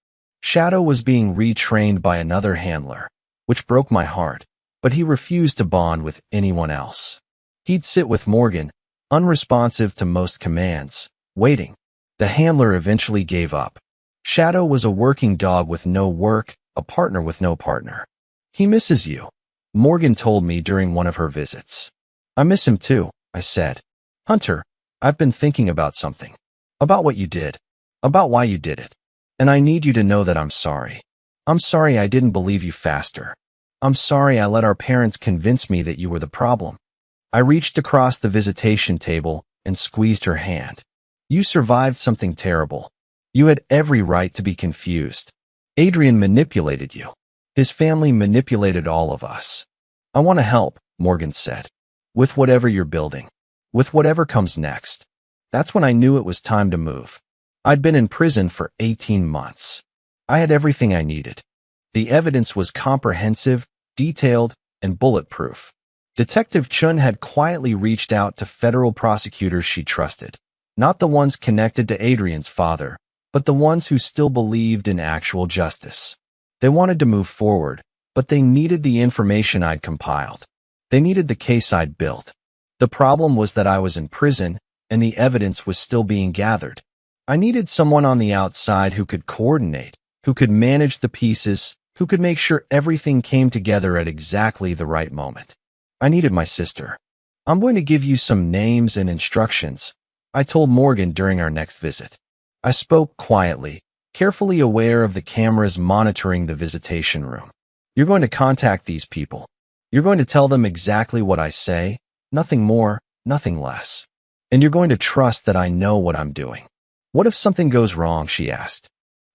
Shadow was being retrained by another handler, which broke my heart, but he refused to bond with anyone else. He'd sit with Morgan, unresponsive to most commands, waiting. The handler eventually gave up. Shadow was a working dog with no work, a partner with no partner. He misses you, Morgan told me during one of her visits. I miss him too, I said. Hunter, I've been thinking about something. About what you did. About why you did it. And I need you to know that I'm sorry. I'm sorry I didn't believe you faster. I'm sorry I let our parents convince me that you were the problem. I reached across the visitation table and squeezed her hand. You survived something terrible. You had every right to be confused. Adrian manipulated you. His family manipulated all of us. I want to help, Morgan said. With whatever you're building. With whatever comes next. That's when I knew it was time to move. I'd been in prison for 18 months. I had everything I needed. The evidence was comprehensive, detailed, and bulletproof. Detective Chun had quietly reached out to federal prosecutors she trusted. Not the ones connected to Adrian's father, but the ones who still believed in actual justice. They wanted to move forward, but they needed the information I'd compiled. They needed the case I'd built. The problem was that I was in prison, and the evidence was still being gathered. I needed someone on the outside who could coordinate, who could manage the pieces, who could make sure everything came together at exactly the right moment. I needed my sister. I'm going to give you some names and instructions, I told Morgan during our next visit. I spoke quietly, carefully aware of the cameras monitoring the visitation room. You're going to contact these people. You're going to tell them exactly what I say, nothing more, nothing less. And you're going to trust that I know what I'm doing. What if something goes wrong, she asked.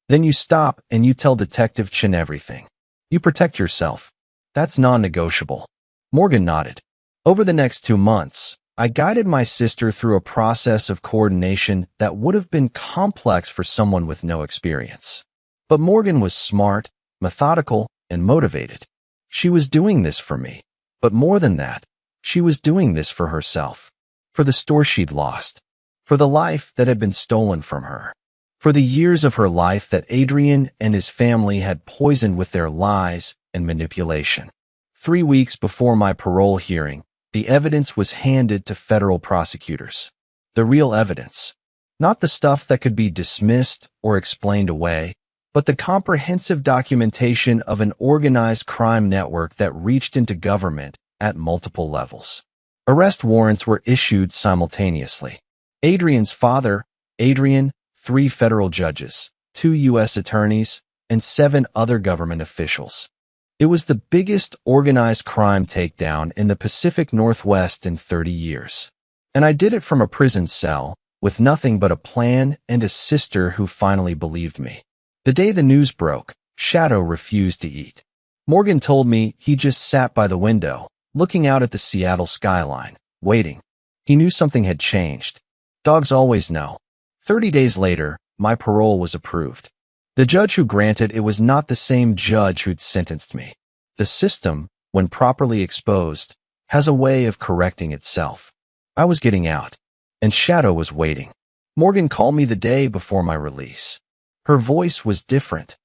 Then you stop and you tell Detective Chin everything. You protect yourself. That's non-negotiable. Morgan nodded. Over the next 2 months, I guided my sister through a process of coordination that would have been complex for someone with no experience. But Morgan was smart, methodical, and motivated. She was doing this for me. But more than that, she was doing this for herself. For the store she'd lost. For the life that had been stolen from her. For the years of her life that Adrian and his family had poisoned with their lies and manipulation. 3 weeks before my parole hearing, the evidence was handed to federal prosecutors. The real evidence. Not the stuff that could be dismissed or explained away, but the comprehensive documentation of an organized crime network that reached into government at multiple levels. Arrest warrants were issued simultaneously. Adrian's father, Adrian, 3 federal judges, 2 U.S. attorneys, and 7 other government officials. It was the biggest organized crime takedown in the Pacific Northwest in 30 years. And I did it from a prison cell, with nothing but a plan and a sister who finally believed me. The day the news broke, Shadow refused to eat. Morgan told me he just sat by the window, looking out at the Seattle skyline, waiting. He knew something had changed. Dogs always know. 30 days later, my parole was approved. The judge who granted it was not the same judge who'd sentenced me. The system, when properly exposed, has a way of correcting itself. I was getting out, and Shadow was waiting. Morgan called me the day before my release. Her voice was different,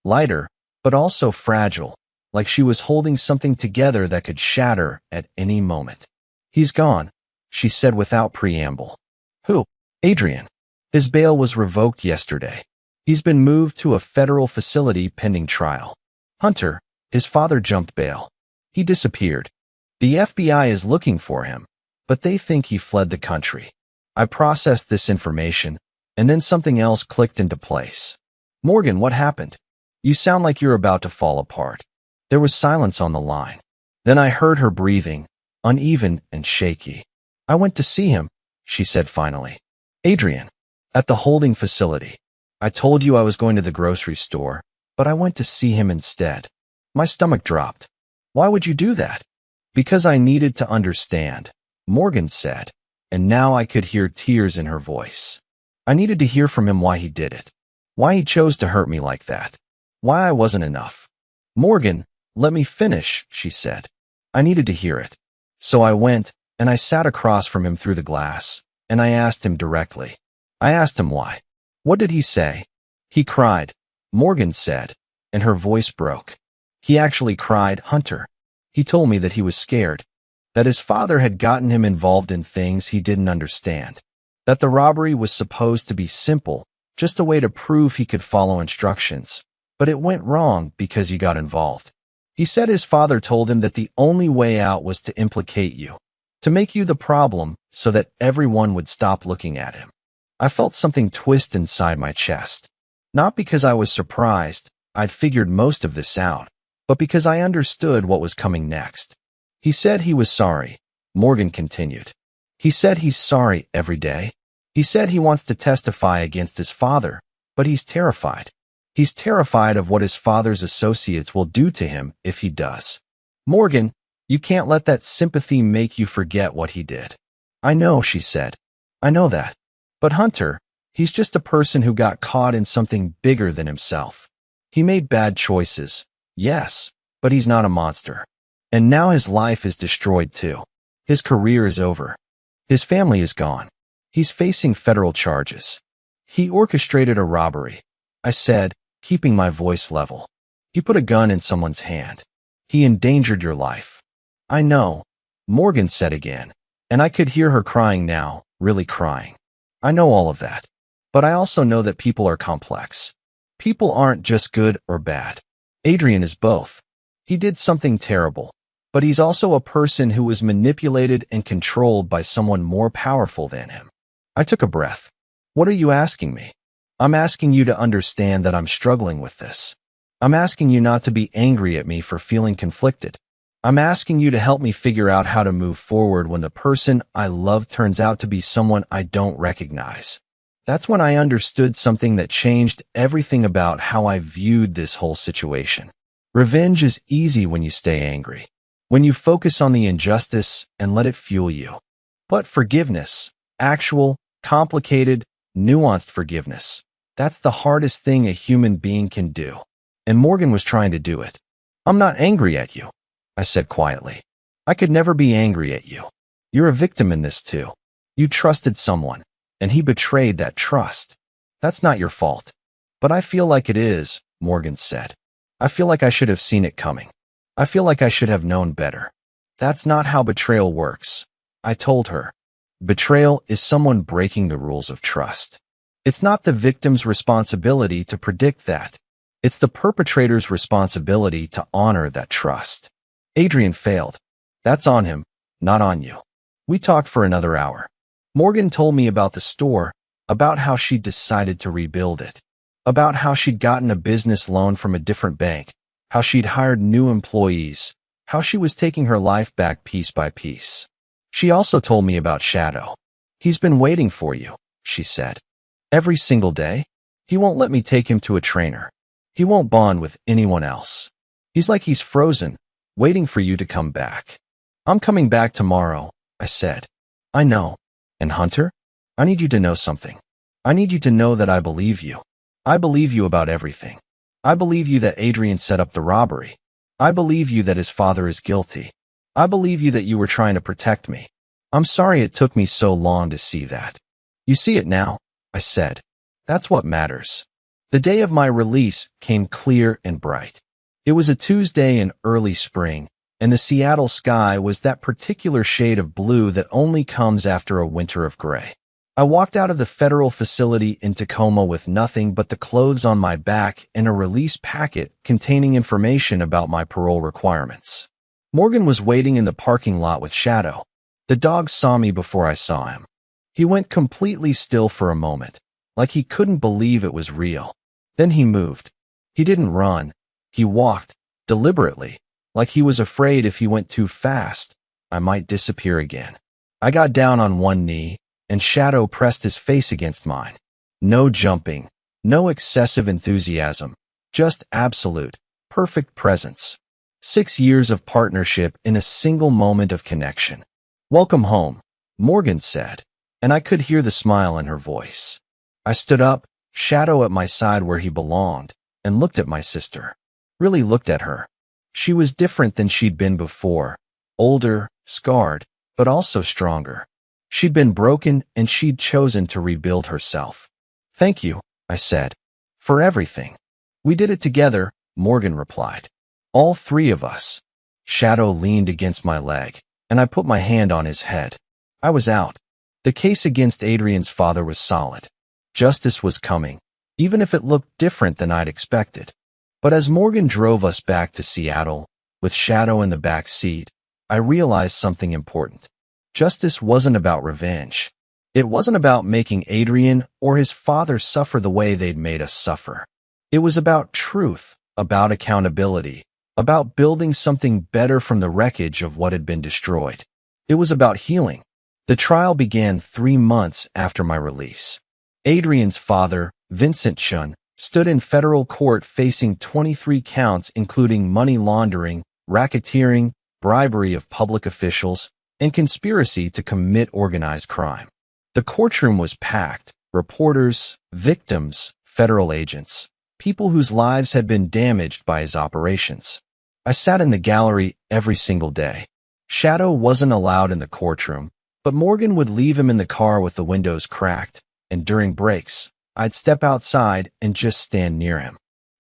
lighter, but also fragile, like she was holding something together that could shatter at any moment. "He's gone," she said without preamble. "Who?" "Adrian. His bail was revoked yesterday. He's been moved to a federal facility pending trial. Hunter, his father, jumped bail. He disappeared. The FBI is looking for him, but they think he fled the country." I processed this information, and then something else clicked into place. "Morgan, what happened? You sound like you're about to fall apart." There was silence on the line. Then I heard her breathing, uneven and shaky. "I went to see him," she said finally. "Adrian, at the holding facility. I told you I was going to the grocery store, but I went to see him instead." My stomach dropped. "Why would you do that?" "Because I needed to understand," Morgan said, and now I could hear tears in her voice. "I needed to hear from him why he did it. Why he chose to hurt me like that. Why I wasn't enough." "Morgan, let me finish," she said. "I needed to hear it." So I went, and I sat across from him through the glass, and I asked him directly. I asked him why. "What did he say?" "He cried," Morgan said, and her voice broke. "He actually cried, Hunter. He told me that he was scared, that his father had gotten him involved in things he didn't understand, that the robbery was supposed to be simple, just a way to prove he could follow instructions, but it went wrong because you got involved. He said his father told him that the only way out was to implicate you, to make you the problem so that everyone would stop looking at him." I felt something twist inside my chest. Not because I was surprised, I'd figured most of this out, but because I understood what was coming next. "He said he was sorry," Morgan continued. "He said he's sorry every day. He said he wants to testify against his father, but he's terrified. He's terrified of what his father's associates will do to him if he does." "Morgan, you can't let that sympathy make you forget what he did." "I know," she said. "I know that. But Hunter, he's just a person who got caught in something bigger than himself. He made bad choices, yes, but he's not a monster. And now his life is destroyed too. His career is over. His family is gone. He's facing federal charges. He orchestrated a robbery," I said, keeping my voice level. "He put a gun in someone's hand. He endangered your life." "I know," Morgan said again, and I could hear her crying now, really crying. "I know all of that. But I also know that people are complex. People aren't just good or bad. Adrian is both. He did something terrible, but he's also a person who was manipulated and controlled by someone more powerful than him." I took a breath. "What are you asking me?" "I'm asking you to understand that I'm struggling with this. I'm asking you not to be angry at me for feeling conflicted. I'm asking you to help me figure out how to move forward when the person I love turns out to be someone I don't recognize." That's when I understood something that changed everything about how I viewed this whole situation. Revenge is easy when you stay angry, when you focus on the injustice and let it fuel you. But forgiveness, actual, complicated, nuanced forgiveness, that's the hardest thing a human being can do. And Morgan was trying to do it. "I'm not angry at you," I said quietly. "I could never be angry at you. You're a victim in this too. You trusted someone, and he betrayed that trust. That's not your fault." "But I feel like it is," Morgan said. "I feel like I should have seen it coming. I feel like I should have known better." "That's not how betrayal works," I told her. "Betrayal is someone breaking the rules of trust. It's not the victim's responsibility to predict that. It's the perpetrator's responsibility to honor that trust. Adrian failed. That's on him, not on you." We talked for another hour. Morgan told me about the store, about how she'd decided to rebuild it, about how she'd gotten a business loan from a different bank, how she'd hired new employees, how she was taking her life back piece by piece. She also told me about Shadow. "He's been waiting for you," she said. "Every single day. He won't let me take him to a trainer. He won't bond with anyone else. He's like he's frozen, waiting for you to come back." "I'm coming back tomorrow," I said. "I know. And Hunter, I need you to know something. I need you to know that I believe you. I believe you about everything. I believe you that Adrian set up the robbery. I believe you that his father is guilty. I believe you that you were trying to protect me. I'm sorry it took me so long to see that." "You see it now," I said. "That's what matters." The day of my release came clear and bright. It was a Tuesday in early spring, and the Seattle sky was that particular shade of blue that only comes after a winter of gray. I walked out of the federal facility in Tacoma with nothing but the clothes on my back and a release packet containing information about my parole requirements. Morgan was waiting in the parking lot with Shadow. The dog saw me before I saw him. He went completely still for a moment, like he couldn't believe it was real. Then he moved. He didn't run. He walked, deliberately, like he was afraid if he went too fast, I might disappear again. I got down on one knee, and Shadow pressed his face against mine. No jumping, no excessive enthusiasm, just absolute, perfect presence. 6 years of partnership in a single moment of connection. "Welcome home," Morgan said, and I could hear the smile in her voice. I stood up, Shadow at my side where he belonged, and looked at my sister. Really looked at her. She was different than she'd been before, older, scarred, but also stronger. She'd been broken and she'd chosen to rebuild herself. "Thank you," I said, "for everything." "We did it together," Morgan replied. "All three of us." Shadow leaned against my leg, and I put my hand on his head. I was out. The case against Adrian's father was solid. Justice was coming, even if it looked different than I'd expected. But as Morgan drove us back to Seattle, with Shadow in the back seat, I realized something important. Justice wasn't about revenge. It wasn't about making Adrian or his father suffer the way they'd made us suffer. It was about truth, about accountability, about building something better from the wreckage of what had been destroyed. It was about healing. The trial began 3 months after my release. Adrian's father, Vincent Chun, stood in federal court facing 23 counts including money laundering, racketeering, bribery of public officials, and conspiracy to commit organized crime. The courtroom was packed. Reporters, victims, federal agents, people whose lives had been damaged by his operations. I sat in the gallery every single day. Shadow wasn't allowed in the courtroom, but Morgan would leave him in the car with the windows cracked, and during breaks, I'd step outside and just stand near him.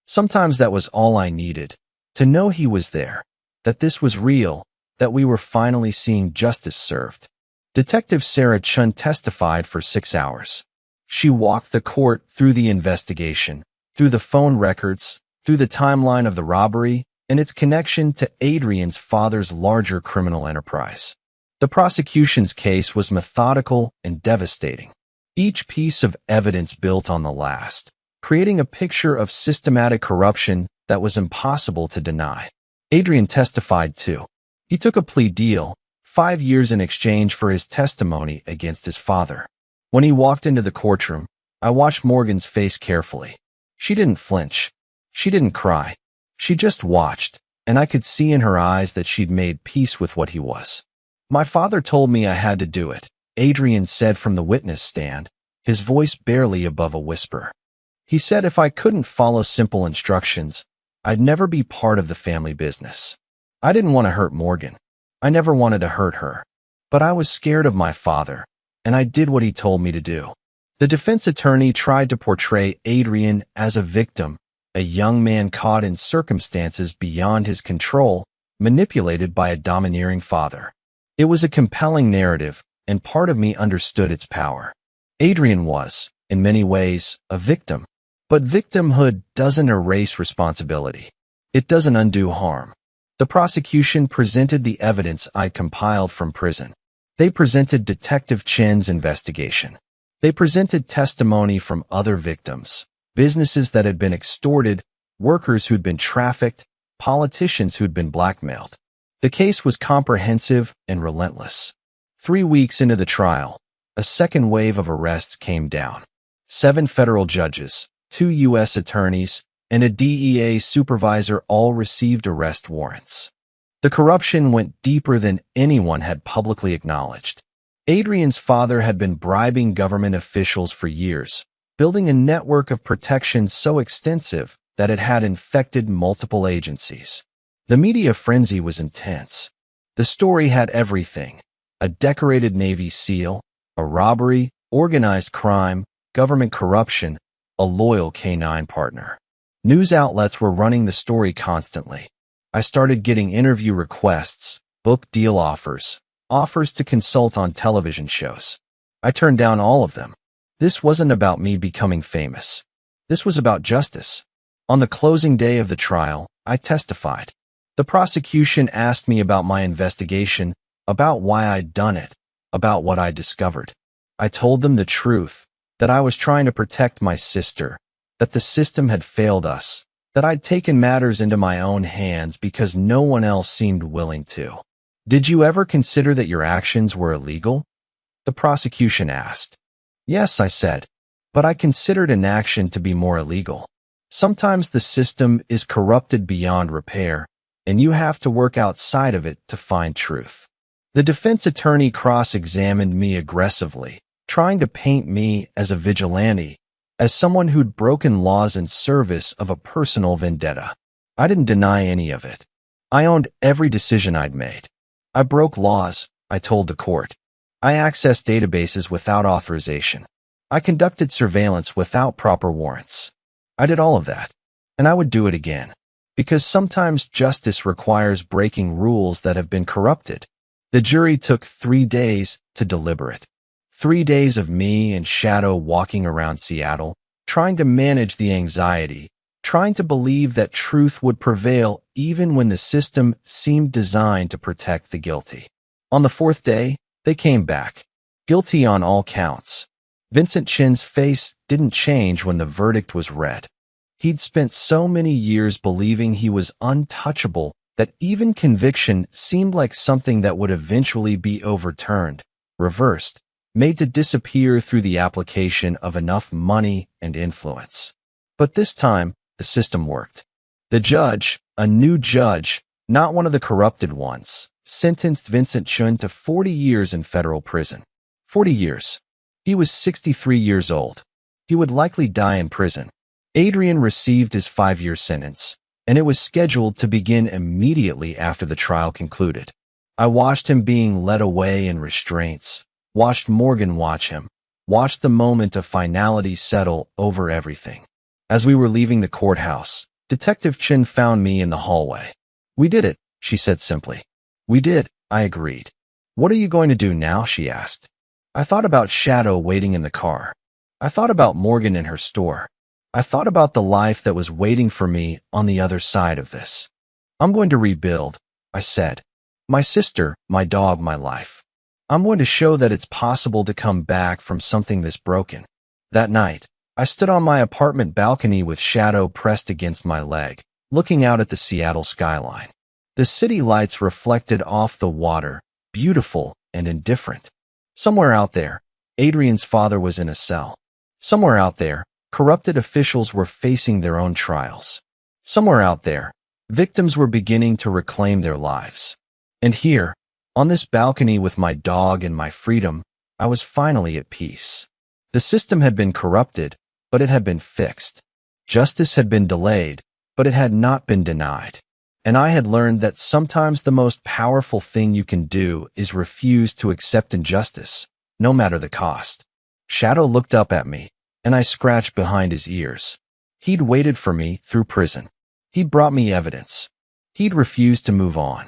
Sometimes that was all I needed, to know he was there, that this was real, that we were finally seeing justice served. Detective Sarah Chun testified for 6 hours. She walked the court through the investigation, through the phone records, through the timeline of the robbery, and its connection to Adrian's father's larger criminal enterprise. The prosecution's case was methodical and devastating. Each piece of evidence built on the last, creating a picture of systematic corruption that was impossible to deny. Adrian testified too. He took a plea deal, 5 years in exchange for his testimony against his father. When he walked into the courtroom, I watched Morgan's face carefully. She didn't flinch. She didn't cry. She just watched, and I could see in her eyes that she'd made peace with what he was. "My father told me I had to do it," Adrian said from the witness stand, his voice barely above a whisper. "He said if I couldn't follow simple instructions, I'd never be part of the family business. I didn't want to hurt Morgan. I never wanted to hurt her. But I was scared of my father, and I did what he told me to do." The defense attorney tried to portray Adrian as a victim, a young man caught in circumstances beyond his control, manipulated by a domineering father. It was a compelling narrative, and part of me understood its power. Adrian was, in many ways, a victim. But victimhood doesn't erase responsibility. It doesn't undo harm. The prosecution presented the evidence I compiled from prison. They presented Detective Chen's investigation. They presented testimony from other victims, businesses that had been extorted, workers who'd been trafficked, politicians who'd been blackmailed. The case was comprehensive and relentless. 3 weeks into the trial, a second wave of arrests came down. 7 federal judges, 2 U.S. attorneys, and a DEA supervisor all received arrest warrants. The corruption went deeper than anyone had publicly acknowledged. Adrian's father had been bribing government officials for years, building a network of protection so extensive that it had infected multiple agencies. The media frenzy was intense. The story had everything: a decorated Navy SEAL, a robbery, organized crime, government corruption, a loyal K-9 partner. News outlets were running the story constantly. I started getting interview requests, book deal offers, offers to consult on television shows. I turned down all of them. This wasn't about me becoming famous. This was about justice. On the closing day of the trial, I testified. The prosecution asked me about my investigation, about why I'd done it, about what I discovered. I told them the truth, that I was trying to protect my sister, that the system had failed us, that I'd taken matters into my own hands because no one else seemed willing to. Did you ever consider that your actions were illegal? The prosecution asked. Yes, I said, but I considered inaction to be more illegal. Sometimes the system is corrupted beyond repair, and you have to work outside of it to find truth. The defense attorney cross-examined me aggressively, trying to paint me as a vigilante, as someone who'd broken laws in service of a personal vendetta. I didn't deny any of it. I owned every decision I'd made. I broke laws, I told the court. I accessed databases without authorization. I conducted surveillance without proper warrants. I did all of that, and I would do it again, because sometimes justice requires breaking rules that have been corrupted. The jury took 3 days to deliberate. 3 days of me and Shadow walking around Seattle, trying to manage the anxiety, trying to believe that truth would prevail even when the system seemed designed to protect the guilty. On the 4th day, they came back, guilty on all counts. Vincent Chin's face didn't change when the verdict was read. He'd spent so many years believing he was untouchable that even conviction seemed like something that would eventually be overturned, reversed, made to disappear through the application of enough money and influence. But this time, the system worked. The judge, a new judge, not one of the corrupted ones, sentenced Vincent Chun to 40 years in federal prison. 40 years. He was 63 years old. He would likely die in prison. Adrian received his 5-year sentence, and it was scheduled to begin immediately after the trial concluded. I watched him being led away in restraints, watched Morgan watch him, watched the moment of finality settle over everything. As we were leaving the courthouse, Detective Chin found me in the hallway. "We did it," she said simply. "We did," I agreed. "What are you going to do now?" she asked. I thought about Shadow waiting in the car. I thought about Morgan in her store. I thought about the life that was waiting for me on the other side of this. "I'm going to rebuild," I said. "My sister, my dog, my life. I'm going to show that it's possible to come back from something this broken." That night, I stood on my apartment balcony with Shadow pressed against my leg, looking out at the Seattle skyline. The city lights reflected off the water, beautiful and indifferent. Somewhere out there, Adrian's father was in a cell. Somewhere out there, corrupted officials were facing their own trials. Somewhere out there, victims were beginning to reclaim their lives. And here, on this balcony with my dog and my freedom, I was finally at peace. The system had been corrupted, but it had been fixed. Justice had been delayed, but it had not been denied. And I had learned that sometimes the most powerful thing you can do is refuse to accept injustice, no matter the cost. Shadow looked up at me, and I scratched behind his ears. He'd waited for me through prison. He'd brought me evidence. He'd refused to move on.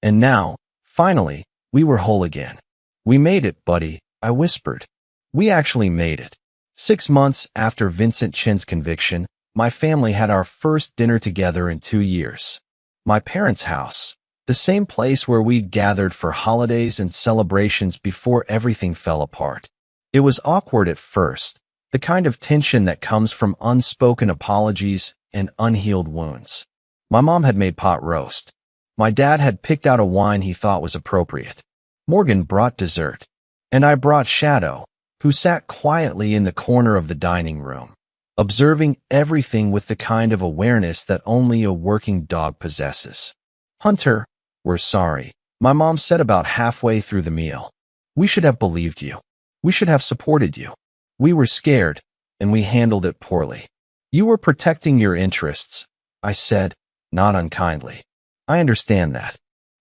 And now, finally, we were whole again. "We made it, buddy," I whispered. We actually made it. 6 months after Vincent Chin's conviction, my family had our first dinner together in 2 years. My parents' house, the same place where we'd gathered for holidays and celebrations before everything fell apart. It was awkward at first, the kind of tension that comes from unspoken apologies and unhealed wounds. My mom had made pot roast. My dad had picked out a wine he thought was appropriate. Morgan brought dessert. And I brought Shadow, who sat quietly in the corner of the dining room, observing everything with the kind of awareness that only a working dog possesses. "Hunter, we're sorry," my mom said about halfway through the meal. "We should have believed you. We should have supported you. We were scared, and we handled it poorly." "You were protecting your interests," I said, not unkindly. "I understand that.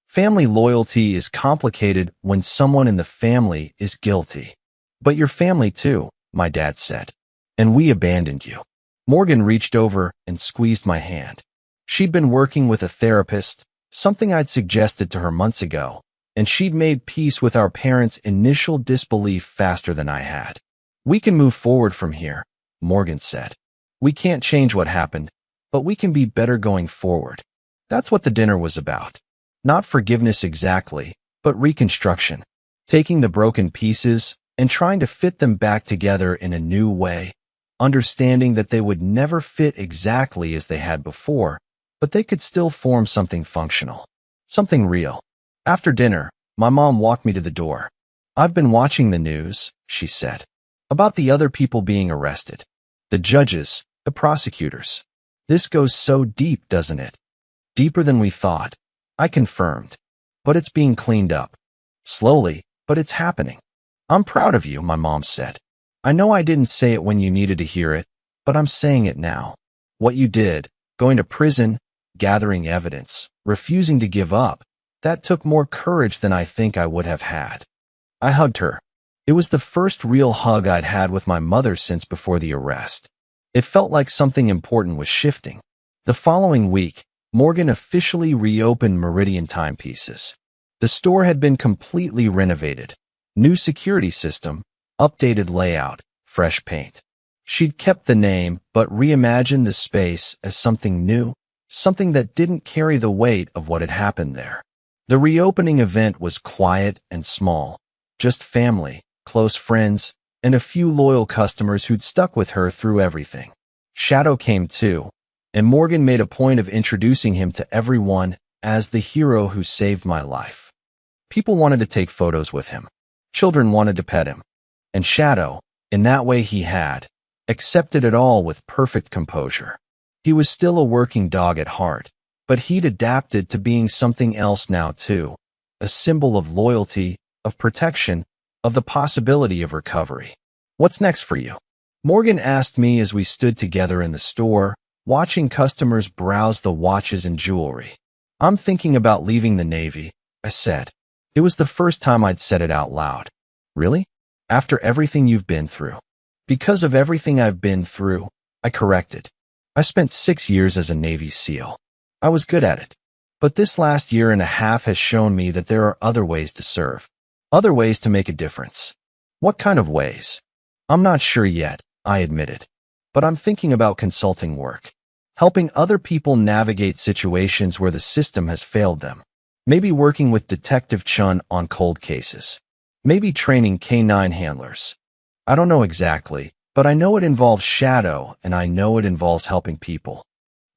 Family loyalty is complicated when someone in the family is guilty. But your family too," my dad said. "And we abandoned you." Morgan reached over and squeezed my hand. She'd been working with a therapist, something I'd suggested to her months ago, and she'd made peace with our parents' initial disbelief faster than I had. "We can move forward from here," Morgan said. "We can't change what happened, but we can be better going forward." That's what the dinner was about. Not forgiveness exactly, but reconstruction. Taking the broken pieces and trying to fit them back together in a new way, understanding that they would never fit exactly as they had before, but they could still form something functional, something real. After dinner, my mom walked me to the door. "I've been watching the news," she said, "about the other people being arrested. The judges, the prosecutors. This goes so deep, doesn't it? Deeper than we thought." I confirmed. "But it's being cleaned up. Slowly, but it's happening." "I'm proud of you," my mom said. "I know I didn't say it when you needed to hear it, but I'm saying it now. What you did, going to prison, gathering evidence, refusing to give up, that took more courage than I think I would have had." I hugged her. It was the first real hug I'd had with my mother since before the arrest. It felt like something important was shifting. The following week, Morgan officially reopened Meridian Timepieces. The store had been completely renovated. New security system, updated layout, fresh paint. She'd kept the name, but reimagined the space as something new, something that didn't carry the weight of what had happened there. The reopening event was quiet and small, just family, close friends, and a few loyal customers who'd stuck with her through everything. Shadow came too, and Morgan made a point of introducing him to everyone as the hero who saved my life. People wanted to take photos with him. Children wanted to pet him. And Shadow, in that way he had, accepted it all with perfect composure. He was still a working dog at heart, but he'd adapted to being something else now too, a symbol of loyalty, of protection, of the possibility of recovery. "What's next for you?" Morgan asked me as we stood together in the store, watching customers browse the watches and jewelry. "I'm thinking about leaving the Navy," I said. It was the first time I'd said it out loud. "Really? After everything you've been through?" "Because of everything I've been through," I corrected. "I spent 6 years as a Navy SEAL. I was good at it. But this last year and a half has shown me that there are other ways to serve. Other ways to make a difference." "What kind of ways?" "I'm not sure yet," I admitted. "But I'm thinking about consulting work. Helping other people navigate situations where the system has failed them. Maybe working with Detective Chun on cold cases. Maybe training K9 handlers. I don't know exactly, but I know it involves Shadow, and I know it involves helping people."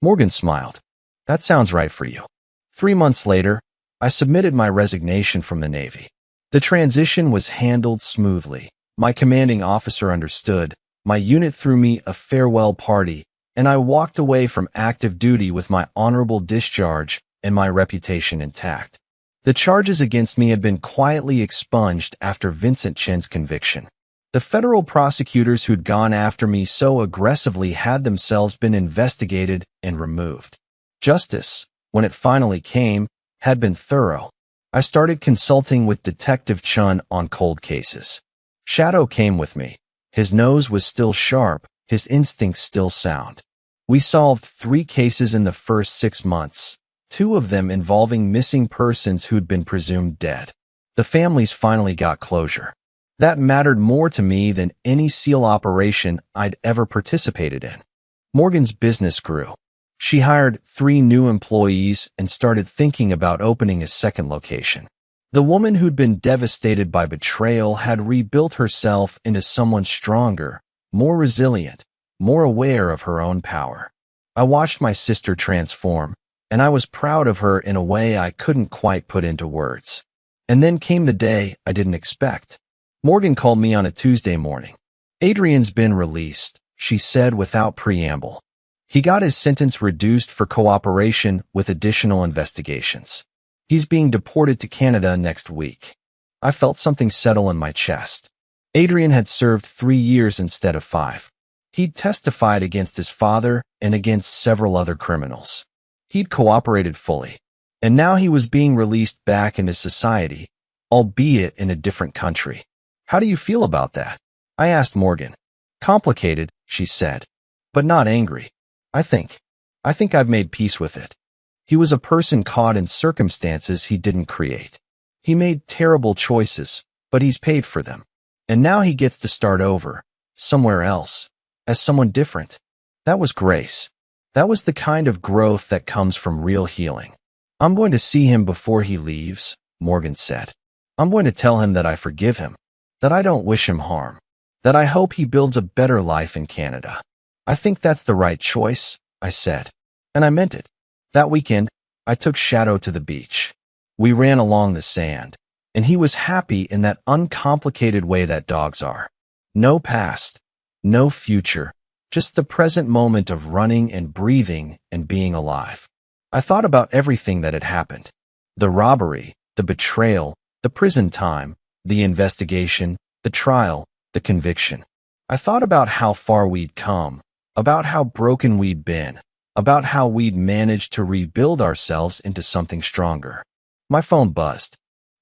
Morgan smiled. "That sounds right for you." 3 months later, I submitted my resignation from the Navy. The transition was handled smoothly. My commanding officer understood. My unit threw me a farewell party, and I walked away from active duty with my honorable discharge and my reputation intact. The charges against me had been quietly expunged after Vincent Chen's conviction. The federal prosecutors who'd gone after me so aggressively had themselves been investigated and removed. Justice, when it finally came, had been thorough. I started consulting with Detective Chun on cold cases. Shadow came with me. His nose was still sharp, his instincts still sound. We solved 3 cases in the first 6 months, 2 of them involving missing persons who'd been presumed dead. The families finally got closure. That mattered more to me than any SEAL operation I'd ever participated in. Morgan's business grew. She hired 3 new employees and started thinking about opening a second location. The woman who'd been devastated by betrayal had rebuilt herself into someone stronger, more resilient, more aware of her own power. I watched my sister transform, and I was proud of her in a way I couldn't quite put into words. And then came the day I didn't expect. Morgan called me on a Tuesday morning. "Adrian's been released," she said without preamble. "He got his sentence reduced for cooperation with additional investigations. He's being deported to Canada next week." I felt something settle in my chest. Adrian had served 3 years instead of 5. He'd testified against his father and against several other criminals. He'd cooperated fully, and now he was being released back into society, albeit in a different country. "How do you feel about that?" I asked Morgan. "Complicated," she said, "but not angry. I think I've made peace with it. He was a person caught in circumstances he didn't create. He made terrible choices, but he's paid for them. And now he gets to start over, somewhere else, as someone different." That was grace. That was the kind of growth that comes from real healing. "I'm going to see him before he leaves," Morgan said. "I'm going to tell him that I forgive him, that I don't wish him harm, that I hope he builds a better life in Canada." "I think that's the right choice," I said. And I meant it. That weekend, I took Shadow to the beach. We ran along the sand, and he was happy in that uncomplicated way that dogs are. No past, no future, just the present moment of running and breathing and being alive. I thought about everything that had happened. The robbery, the betrayal, the prison time, the investigation, the trial, the conviction. I thought about how far we'd come, about how broken we'd been, about how we'd managed to rebuild ourselves into something stronger. My phone buzzed.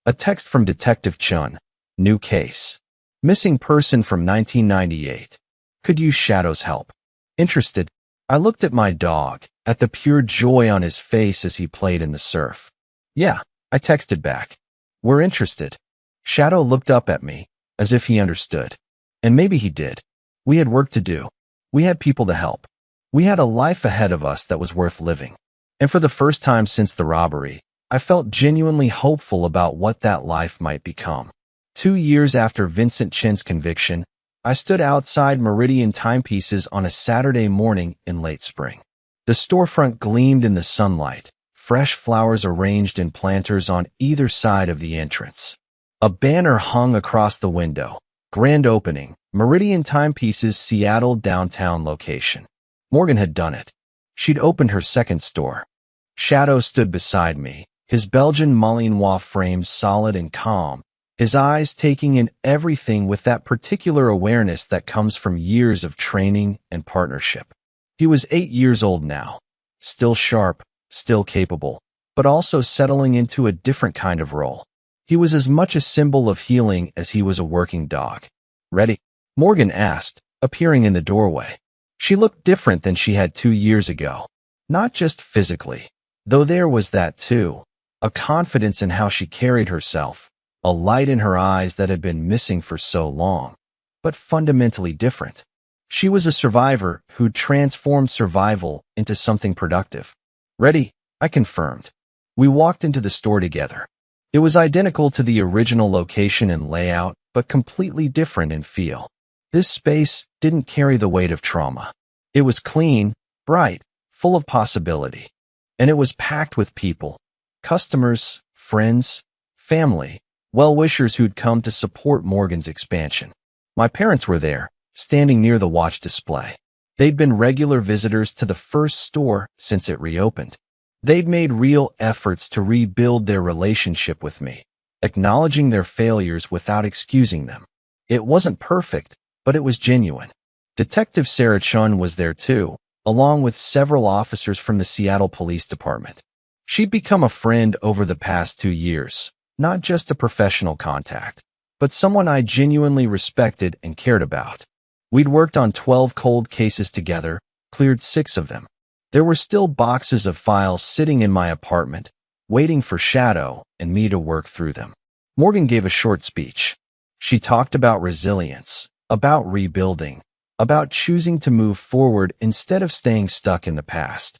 A text from Detective Chun. "New case. Missing person from 1998. Could use Shadow's help. Interested?" I looked at my dog, at the pure joy on his face as he played in the surf. "Yeah," I texted back. "We're interested." Shadow looked up at me, as if he understood. And maybe he did. We had work to do. We had people to help. We had a life ahead of us that was worth living. And for the first time since the robbery, I felt genuinely hopeful about what that life might become. 2 years after Vincent Chin's conviction, I stood outside Meridian Timepieces on a Saturday morning in late spring. The storefront gleamed in the sunlight, fresh flowers arranged in planters on either side of the entrance. A banner hung across the window. "Grand opening, Meridian Timepieces Seattle downtown location." Morgan had done it. She'd opened her second store. Shadow stood beside me, his Belgian Malinois frame solid and calm, his eyes taking in everything with that particular awareness that comes from years of training and partnership. He was 8 years old now, still sharp, still capable, but also settling into a different kind of role. He was as much a symbol of healing as he was a working dog. "Ready?" Morgan asked, appearing in the doorway. She looked different than she had 2 years ago. Not just physically, though there was that too. A confidence in how she carried herself, a light in her eyes that had been missing for so long, but fundamentally different. She was a survivor who'd transformed survival into something productive. "Ready?" I confirmed. We walked into the store together. It was identical to the original location and layout, but completely different in feel. This space didn't carry the weight of trauma. It was clean, bright, full of possibility. And it was packed with people. Customers, friends, family, well-wishers who'd come to support Morgan's expansion. My parents were there, standing near the watch display. They'd been regular visitors to the first store since it reopened. They'd made real efforts to rebuild their relationship with me, acknowledging their failures without excusing them. It wasn't perfect, but it was genuine. Detective Sarah Chun was there too, along with several officers from the Seattle Police Department. She'd become a friend over the past 2 years, not just a professional contact, but someone I genuinely respected and cared about. We'd worked on 12 cold cases together, cleared 6 of them. There were still boxes of files sitting in my apartment, waiting for Shadow and me to work through them. Morgan gave a short speech. She talked about resilience, about rebuilding, about choosing to move forward instead of staying stuck in the past.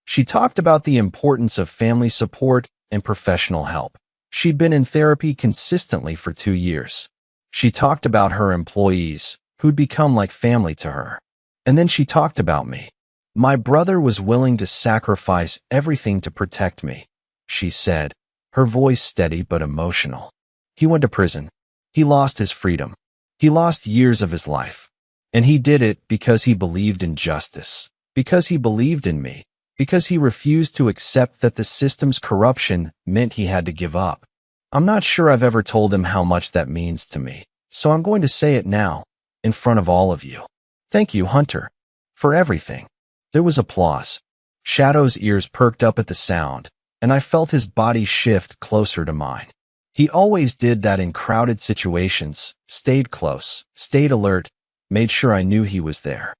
She talked about the importance of family support and professional help. She'd been in therapy consistently for 2 years. She talked about her employees, who'd become like family to her. And then she talked about me. My brother was willing to sacrifice everything to protect me, she said, her voice steady but emotional. He went to prison. He lost his freedom. He lost years of his life. And he did it because he believed in justice, because he believed in me, because he refused to accept that the system's corruption meant he had to give up. I'm not sure I've ever told him how much that means to me, so I'm going to say it now, in front of all of you. Thank you, Hunter, for everything. There was applause. Shadow's ears perked up at the sound, and I felt his body shift closer to mine. He always did that in crowded situations, stayed close, stayed alert, made sure I knew he was there.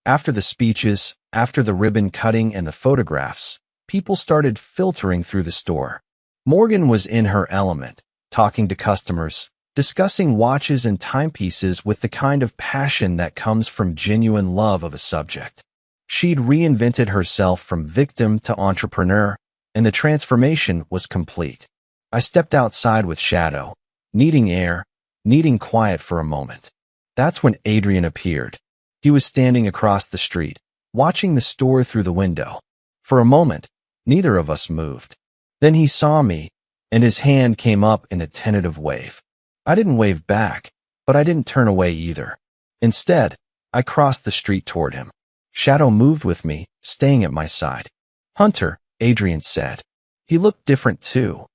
After the speeches, after the ribbon cutting and the photographs, people started filtering through the store. Morgan was in her element, talking to customers, discussing watches and timepieces with the kind of passion that comes from genuine love of a subject. She'd reinvented herself from victim to entrepreneur, and the transformation was complete. I stepped outside with Shadow, needing air, needing quiet for a moment. That's when Adrian appeared. He was standing across the street, watching the store through the window. For a moment, neither of us moved. Then he saw me, and his hand came up in a tentative wave. I didn't wave back, but I didn't turn away either. Instead, I crossed the street toward him. Shadow moved with me, staying at my side. Hunter, Adrian said. He looked different too.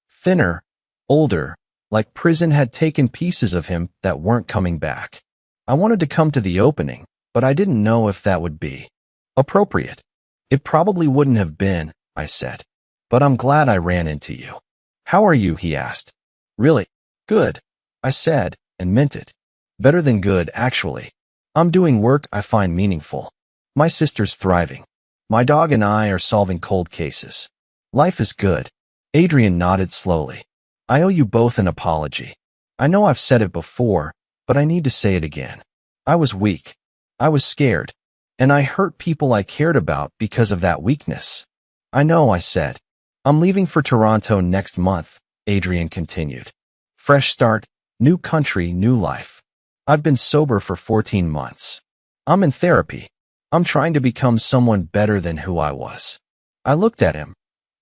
Thinner, older, like prison had taken pieces of him that weren't coming back. I wanted to come to the opening, but I didn't know if that would be appropriate. It probably wouldn't have been, I said. But I'm glad I ran into you. How are you? He asked. Really? Good, I said, and meant it. Better than good, actually. I'm doing work I find meaningful. My sister's thriving. My dog and I are solving cold cases. Life is good. Adrian nodded slowly. I owe you both an apology. I know I've said it before, but I need to say it again. I was weak. I was scared. And I hurt people I cared about because of that weakness. I know, I said. I'm leaving for Toronto next month, Adrian continued. Fresh start, new country, new life. I've been sober for 14 months. I'm in therapy. I'm trying to become someone better than who I was. I looked at him,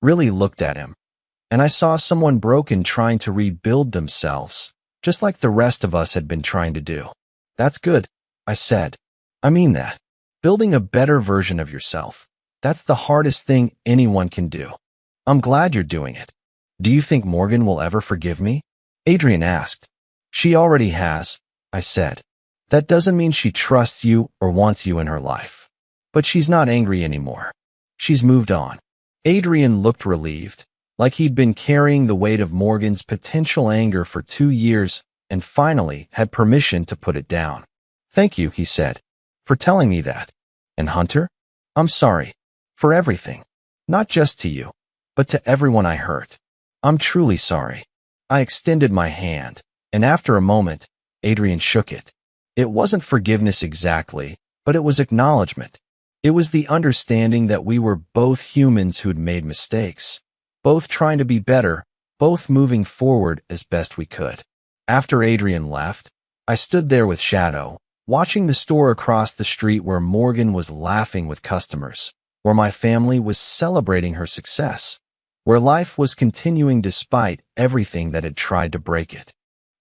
really looked at him, and I saw someone broken trying to rebuild themselves, just like the rest of us had been trying to do. That's good, I said. I mean that. Building a better version of yourself. That's the hardest thing anyone can do. I'm glad you're doing it. Do you think Morgan will ever forgive me? Adrian asked. She already has, I said. That doesn't mean she trusts you or wants you in her life. But she's not angry anymore. She's moved on. Adrian looked relieved, like he'd been carrying the weight of Morgan's potential anger for 2 years and finally had permission to put it down. Thank you, he said, for telling me that. And Hunter? I'm sorry. For everything. Not just to you, but to everyone I hurt. I'm truly sorry. I extended my hand, and after a moment, Adrian shook it. It wasn't forgiveness exactly, but it was acknowledgement. It was the understanding that we were both humans who'd made mistakes, both trying to be better, both moving forward as best we could. After Adrian left, I stood there with Shadow, watching the store across the street where Morgan was laughing with customers, where my family was celebrating her success, where life was continuing despite everything that had tried to break it.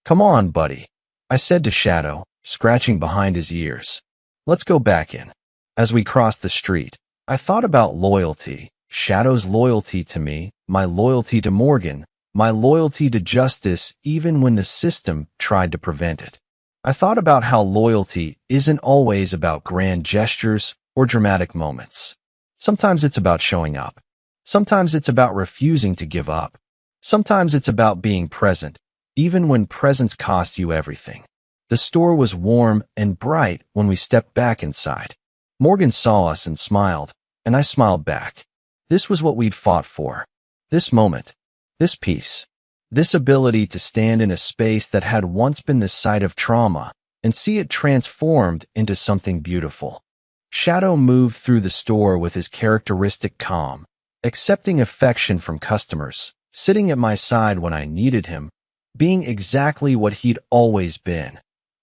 Come on, buddy, I said to Shadow, scratching behind his ears. Let's go back in. As we crossed the street, I thought about loyalty, Shadow's loyalty to me, my loyalty to Morgan, my loyalty to justice even when the system tried to prevent it. I thought about how loyalty isn't always about grand gestures or dramatic moments. Sometimes it's about showing up. Sometimes it's about refusing to give up. Sometimes it's about being present, even when presence costs you everything. The store was warm and bright when we stepped back inside. Morgan saw us and smiled, and I smiled back. This was what we'd fought for. This moment. This peace. This ability to stand in a space that had once been the site of trauma and see it transformed into something beautiful. Shadow moved through the store with his characteristic calm, accepting affection from customers, sitting at my side when I needed him, being exactly what he'd always been.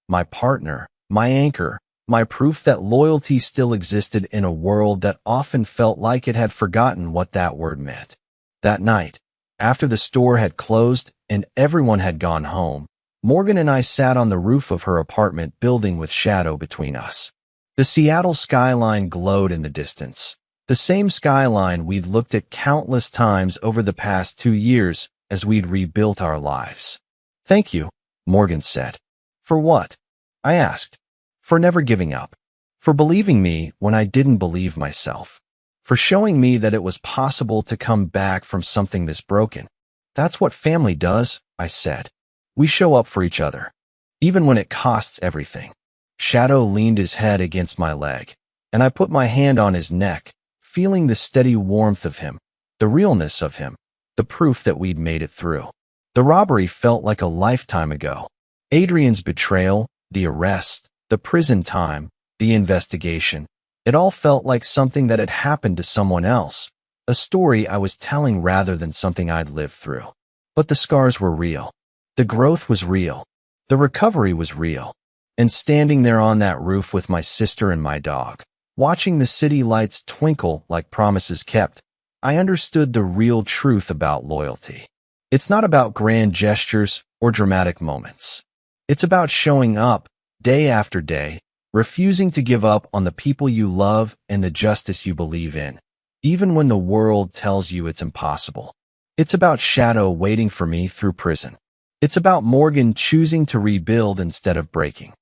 My partner, my anchor, my proof that loyalty still existed in a world that often felt like it had forgotten what that word meant. That night, after the store had closed and everyone had gone home, Morgan and I sat on the roof of her apartment building with shadow between us. The Seattle skyline glowed in the distance, the same skyline we'd looked at countless times over the past 2 years as we'd rebuilt our lives. "Thank you," Morgan said. "For what?" I asked. "For never giving up. For believing me when I didn't believe myself. For showing me that it was possible to come back from something this broken. That's what family does," I said. "We show up for each other, even when it costs everything." Shadow leaned his head against my leg, and I put my hand on his neck, feeling the steady warmth of him, the realness of him, the proof that we'd made it through. The robbery felt like a lifetime ago. Adrian's betrayal, the arrest, the prison time, the investigation, it all felt like something that had happened to someone else, a story I was telling rather than something I'd lived through. But the scars were real. The growth was real. The recovery was real. And standing there on that roof with my sister and my dog, watching the city lights twinkle like promises kept, I understood the real truth about loyalty. It's not about grand gestures or dramatic moments. It's about showing up, day after day, refusing to give up on the people you love and the justice you believe in, even when the world tells you it's impossible. It's about Shadow waiting for me through prison. It's about Morgan choosing to rebuild instead of breaking.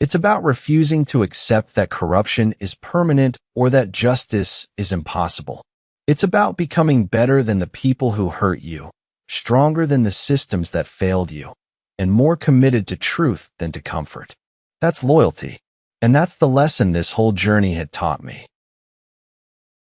It's about refusing to accept that corruption is permanent or that justice is impossible. It's about becoming better than the people who hurt you, stronger than the systems that failed you, and more committed to truth than to comfort. That's loyalty. And that's the lesson this whole journey had taught me.